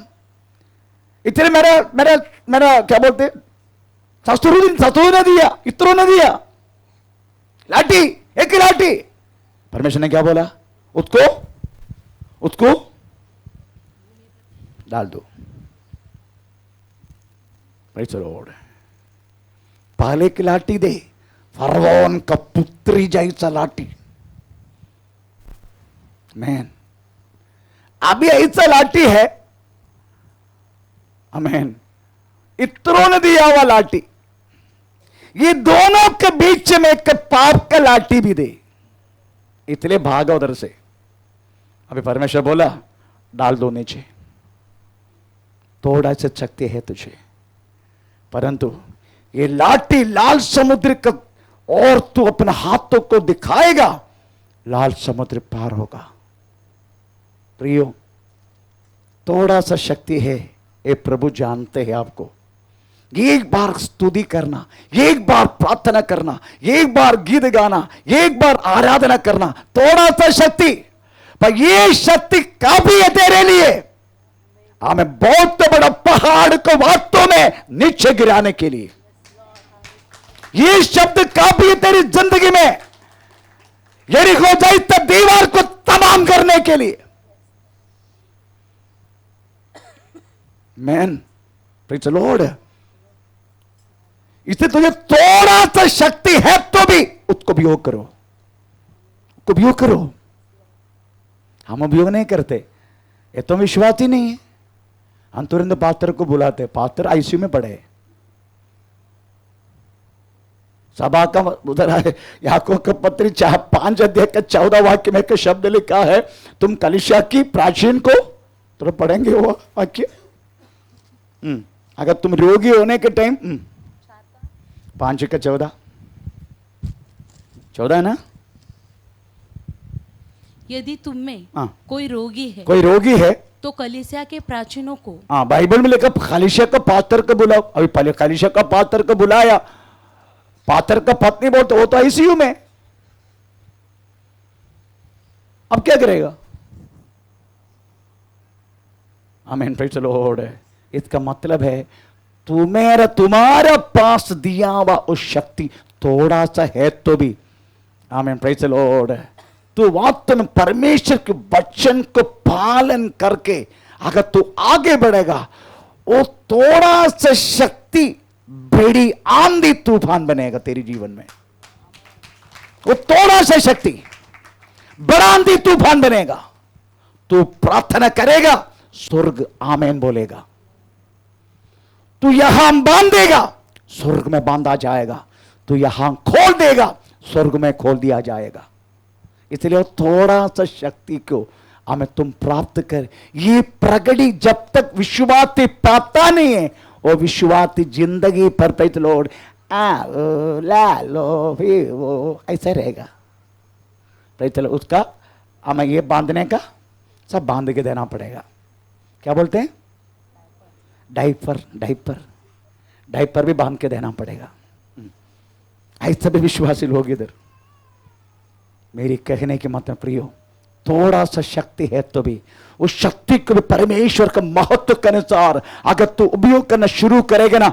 इसलिए मेरा क्या बोलते, ससुर ने दिया, इत्रो ने दिया लाठी, एक ही लाठी। परमेश्वर ने क्या बोला, उसको डाल दो। Praise the Lord. पहले की लाठी दे, फरवोन का पुत्री जैसा लाठी, मैन अभी ऐसा लाठी है, अमेन, इत्रो ने दिया हुआ लाठी। ये दोनों के बीच में एक पाप का लाठी भी दे, इसलिए भागा उधर से। अभी परमेश्वर बोला, डाल दो नीचे, थोड़ा सा शक्ति है तुझे, परंतु ये लाठी लाल समुद्र का, और तू अपने हाथों को दिखाएगा, लाल समुद्र पार होगा। प्रियो, थोड़ा सा शक्ति है, ये प्रभु जानते हैं आपको। एक बार स्तुति करना, एक बार प्रार्थना करना, एक बार गीत गाना, एक बार आराधना करना, थोड़ा सा शक्ति, पर ये शक्ति काफी है तेरे लिए हमें बहुत बड़ा पहाड़ को वास्तव में नीचे गिराने के लिए। ये शब्द काफी है तेरी जिंदगी में यरीहो जैसी दीवार को तमाम करने के लिए। Man, praise the Lord. इससे तुझे थोड़ा सा शक्ति है तो भी उसको उपयोग करो, उपयोग करो। हम उपयोग नहीं करते, ये तो विश्वास ही नहीं है। हम तुरंत पास्टर को बुलाते, पास्टर आईसीयू में पड़े। सभा का उधर है, याकूब का पत्री 5 अध्याय का 14 वाक्य में एक शब्द लिखा है, तुम कलीसिया की प्राचीन को, तो पढ़ेंगे वो वाक्य। अगर तुम रोगी होने के टाइम 5 का 14 है ना। यदि तुम में कोई रोगी है तो कलीसिया के प्राचीनों को, बाइबल में लिखा कलीसिया का पास्टर को बुलाओ। अभी पहले कलीसिया का पास्टर को बुलाया, पास्टर का पत्नी बोलते वो तो आईसीयू में, अब क्या करेगा। आमीन, प्रेज़ द लॉर्ड। इसका मतलब है तुम्हारा पास दिया हुआ उस शक्ति थोड़ा सा है तो भी, आमीन, प्रेज़ द लॉर्ड, तू वास्तव में परमेश्वर के वचन को पालन करके अगर तू आगे बढ़ेगा, वो थोड़ा सा शक्ति बड़ी आंधी तूफान बनेगा तेरे जीवन में। वो थोड़ा सा शक्ति बड़ा आंधी तूफान बनेगा। तू प्रार्थना करेगा, स्वर्ग आमीन बोलेगा। तू यहां बांधेगा, स्वर्ग में बांधा जाएगा। तू यहां खोल देगा, स्वर्ग में खोल दिया जाएगा। इसलिए थोड़ा सा शक्ति को हमें तुम प्राप्त कर। ये प्रगति जब तक विश्वासी पाता नहीं है, वो विश्वासी जिंदगी पर प्रेज़ द लॉर्ड ला लो फिर वो ऐसा रहेगा। Praise the Lord. उसका हमें ये बांधने का सब बांध के देना पड़ेगा। क्या बोलते हैं, डाइपर भी बांध के देना पड़ेगा। ऐसे भी विश्वासी लोग इधर। मेरी कहने के मतलब प्रियो, थोड़ा सा शक्ति है तो भी उस शक्ति को भी परमेश्वर के महत्व के अनुसार अगर तू उपयोग करना शुरू करेगा ना,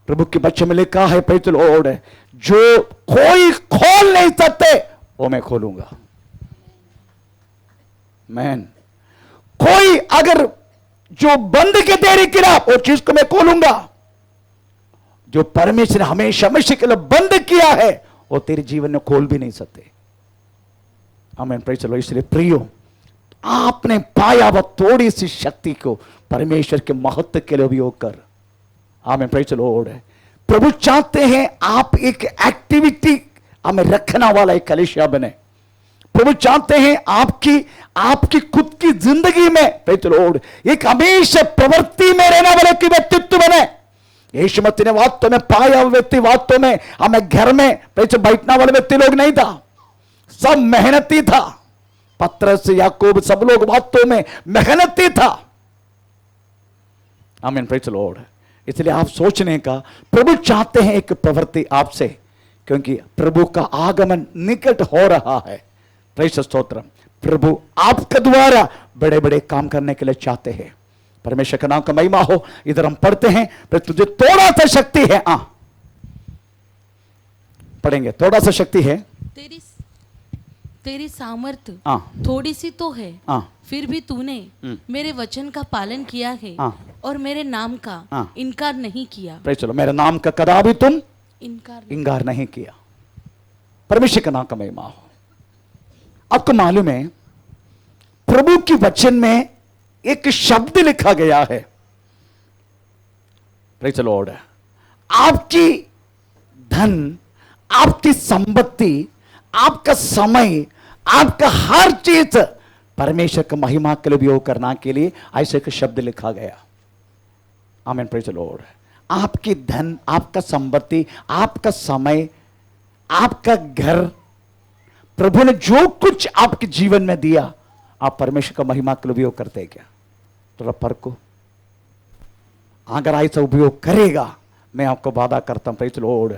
प्रभु के वचन में लिखा है, प्रेज़ द लॉर्ड, जो कोई खोल नहीं सकते वो मैं खोलूंगा। मैन, कोई अगर जो बंद के तेरे किरा वो चीज को मैं खोलूंगा। जो परमेश्वर ने हमेशा के लिए बंद किया है वो तेरे जीवन में खोल भी नहीं सकते। आमीन, प्रेज़ द लॉर्ड। इसलिए प्रियो, आपने पाया वह थोड़ी सी शक्ति को परमेश्वर के महत्व के लिए उपयोग कर। आमीन, प्रेज़ द लॉर्ड। प्रभु चाहते हैं आप एक एक्टिविटी हमें रखने वाला एक कलीसिया बने। प्रभु चाहते हैं आपकी खुद की जिंदगी में, प्रेज़ द लॉर्ड, एक हमेशा प्रवृत्ति में रहने वाले की व्यक्तित्व बने। यीशु मसीह ने वास्तव में पाया हुआ व्यक्ति वास्तव में हमें घर में बैठने वाले व्यक्ति लोग नहीं था, सब मेहनती था। पतरस, याकूब, सब लोग वास्तव में मेहनती था। आमीन, प्रेज़ द लॉर्ड। इसलिए आप सोचने का, प्रभु चाहते हैं एक प्रवृत्ति आपसे, क्योंकि प्रभु का आगमन निकट हो रहा है। प्रेज़ स्तोत्रम। प्रभु आपके द्वारा बड़े बड़े काम करने के लिए चाहते हैं। परमेश्वर का नाम का महिमा हो। इधर हम पढ़ते हैं, पर तुझे थोड़ा सा शक्ति है। पढ़ेंगे, थोड़ा सा शक्ति है। तेरी सामर्थ थोड़ी सी तो है, फिर भी तूने मेरे वचन का पालन किया है और मेरे नाम का इनकार नहीं किया। चलो, मेरे नाम का कदापि तुम इनकार नहीं किया। परमेश्वर का नाम का महिमा हो। आपको मालूम है, प्रभु की वचन में एक शब्द लिखा गया है, प्रेज़ द लॉर्ड। आपकी धन, आपकी संपत्ति, आपका समय, आपका हर चीज परमेश्वर का महिमा के लिए उपयोग करना के लिए ऐसे एक शब्द लिखा गया। आमीन, प्रेज़ द लॉर्ड। आपकी धन, आपका संपत्ति, आपका समय, आपका घर, प्रभु ने जो कुछ आपके जीवन में दिया, आप परमेश्वर का महिमा के लिए उपयोग करते हैं क्या? थोड़ा फर्क को अगर ऐसा उपयोग करेगा, मैं आपको वादा करता हूं, प्रेज़ द लॉर्ड,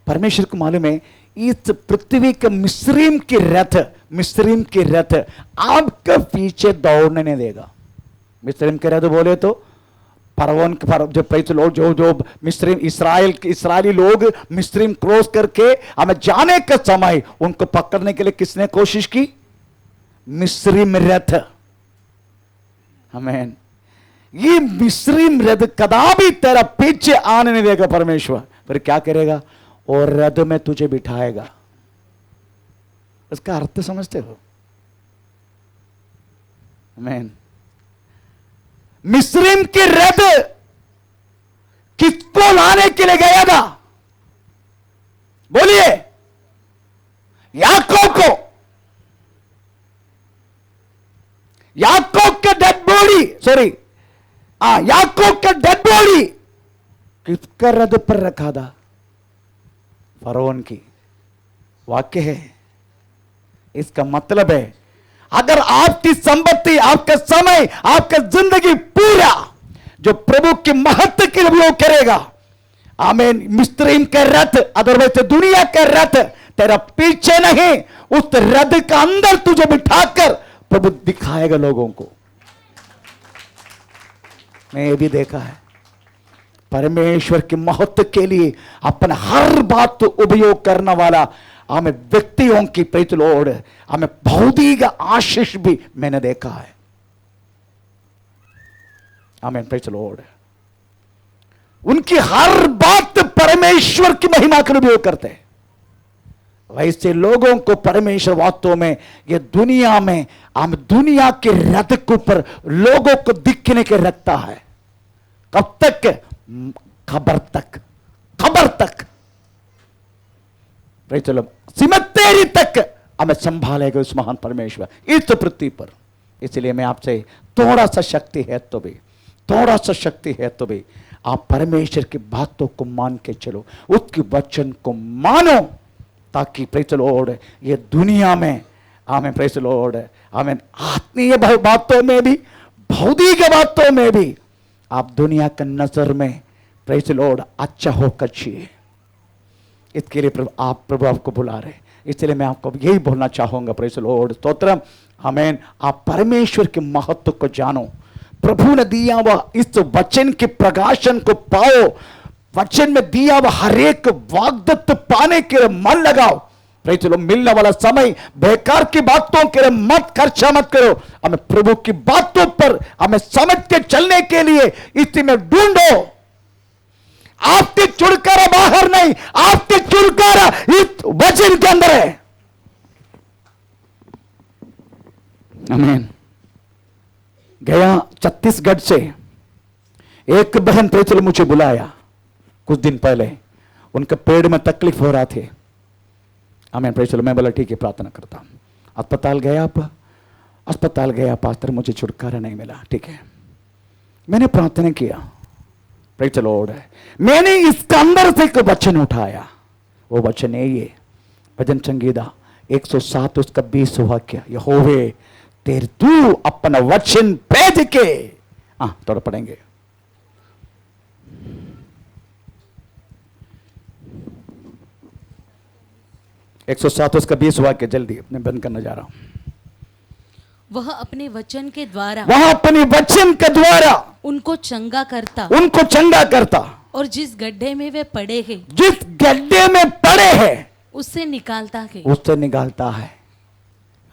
परमेश्वर को मालूम है इस पृथ्वी के मिस्रीम के रथ आपके पीछे दौड़ने नहीं देगा। मिस्रीम के रथ बोले तो फरौन जो प्रेज़ द लॉर्ड, जो मिस्रीम इस्राएली लोग मिस्रीम क्रॉस करके हमें जाने के समय उनको पकड़ने के लिए किसने कोशिश की? मिस्रीम रथ। आमीन। ये मिस्रीम रथ कदापि तेरा पीछे आने नहीं देगा परमेश्वर। फिर क्या करेगा? और रथ में तुझे बिठाएगा। इसका अर्थ समझते हो? आमीन। मिस्रीम के रथ किसको लाने के लिए गया था? बोलिए। याकूब को। याकूब का डेड बॉडी, याकूब का डेड बॉडी किसका रथ पर रखा था? फरौन की। वाक्य है। इसका मतलब है, अगर आपकी संपत्ति, आपका समय, आपका जिंदगी पूरा जो प्रभु के महत्व के लिए उपयोग करेगा, आमीन, मिस्रीम का रथ, अदरवाइज दुनिया का रथ तेरा पीछे नहीं, उस रथ का अंदर तुझे बिठाकर प्रभु दिखाएगा लोगों को। मैं ये भी देखा है, परमेश्वर के महत्व के लिए अपना हर बात उपयोग करने वाला हमें व्यक्तियों की, प्रेज़ द लॉर्ड, हमें भौतिक आशीष भी मैंने देखा है। आमीन, प्रेज़ द लॉर्ड। उनकी हर बात परमेश्वर की महिमा के लिए उपयोग करते हैं। वैसे लोगों को परमेश्वर वास्तव में ये दुनिया में, हम दुनिया के रथ के ऊपर लोगों को दिखने के रखता है। कब तक? खबर तक सिमतेरी तक हमें संभालेगा उस महान परमेश्वर इस पृथ्वी पर। इसलिए मैं आपसे थोड़ा सा शक्ति है तो भी आप परमेश्वर की बातों को मान के चलो, उसके वचन को मानो, ताकि प्रेज़ द लॉर्ड ये दुनिया में, आमीन, प्रेज़ द लॉर्ड, आमीन, आत्मीय बातों में भी, भौतिक बातों में भी आप दुनिया के नजर में, प्रेज़ द लॉर्ड, अच्छा होकर जिए। इसके लिए प्रभु आपको बुला रहे। इसलिए मैं आपको यही बोलना चाहूंगा, प्रेज़ द लॉर्ड, स्तोत्रम, आमीन, आप परमेश्वर के महत्व को जानो। प्रभु ने दिया हुआ इस वचन के प्रकाशन को पाओ। वचन में दिया हुआ हर एक वाग्दत्त पाने के लिए मन लगाओ। प्रेज़ द लॉर्ड, मिलने वाला समय बेकार की बातों के लिए मत खर्चा मत करो। हमें प्रभु की बातों पर हमें समझ के चलने के लिए इसी में ढूंढो। आपके छुटकारा बाहर नहीं, आपके छुटकारा इस वचन के अंदर है। आमीन। गया छत्तीसगढ़ से एक बहन प्रेचल मुझे बुलाया कुछ दिन पहले, उनके पेड़ में तकलीफ हो रहा थे। आमीन प्रेचल। मैं बोला ठीक है प्रार्थना करता हूं। अस्पताल गया पास्टर मुझे छुटकारा नहीं मिला। ठीक है, मैंने प्रार्थना किया, प्रेज द लॉर्ड। मैंने इसका अंदर से एक वचन उठाया, वो वचन है ये भजन संगीता 107 उसका 20 वाक्य, यहोवे तेरे तू अपना वचन भेज के, थोड़ा पढ़ेंगे। एक 107 उसका 20 वाक्य, जल्दी मैं बंद करना जा रहा हूं। वह अपने वचन के द्वारा उनको चंगा करता और जिस गड्ढे में वे पड़े हैं उससे निकालता है।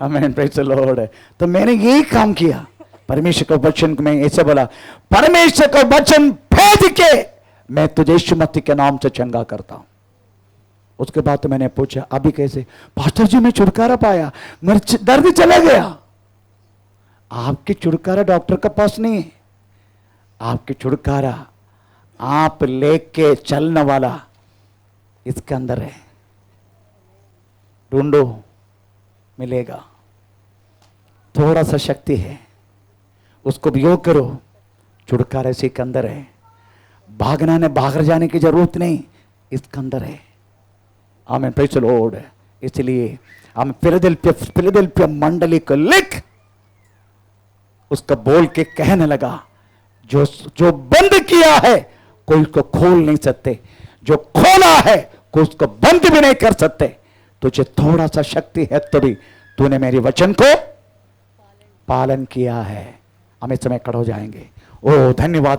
आमीन प्रेज द लॉर्ड। तो मैंने यही काम किया, परमेश्वर का वचन को मैं ऐसे बोला, परमेश्वर का वचन भेज के मैं तुझे यीशु मसीह के नाम से चंगा करता हूं। उसके बाद तो मैंने पूछा अभी कैसे? पास्टर जी मैं छुटकारा पाया, मेरा दर्द चला गया। आपकी छुटकारा डॉक्टर के पास नहीं है, आपकी छुटकारा आप लेके चलने वाला इसके अंदर है। ढूंढो मिलेगा, थोड़ा सा शक्ति है, उसको उपयोग करो। छुटकारा इसी के अंदर है, भाग जाने की जरूरत नहीं, इसके अंदर है। आमीन प्रेज द लॉर्ड। इसलिए हम फिलाडेल्फिया मंडली को लिख, उसका बोल के कहने लगा, जो बंद किया है कोई उसको खोल नहीं सकते, जो खोला है कोई उसको बंद भी नहीं कर सकते। तुझे थोड़ा सा शक्ति है तो भी तूने मेरे वचन को पालन किया है। हम इस समय खड़े हो जाएंगे। ओ धन्यवाद।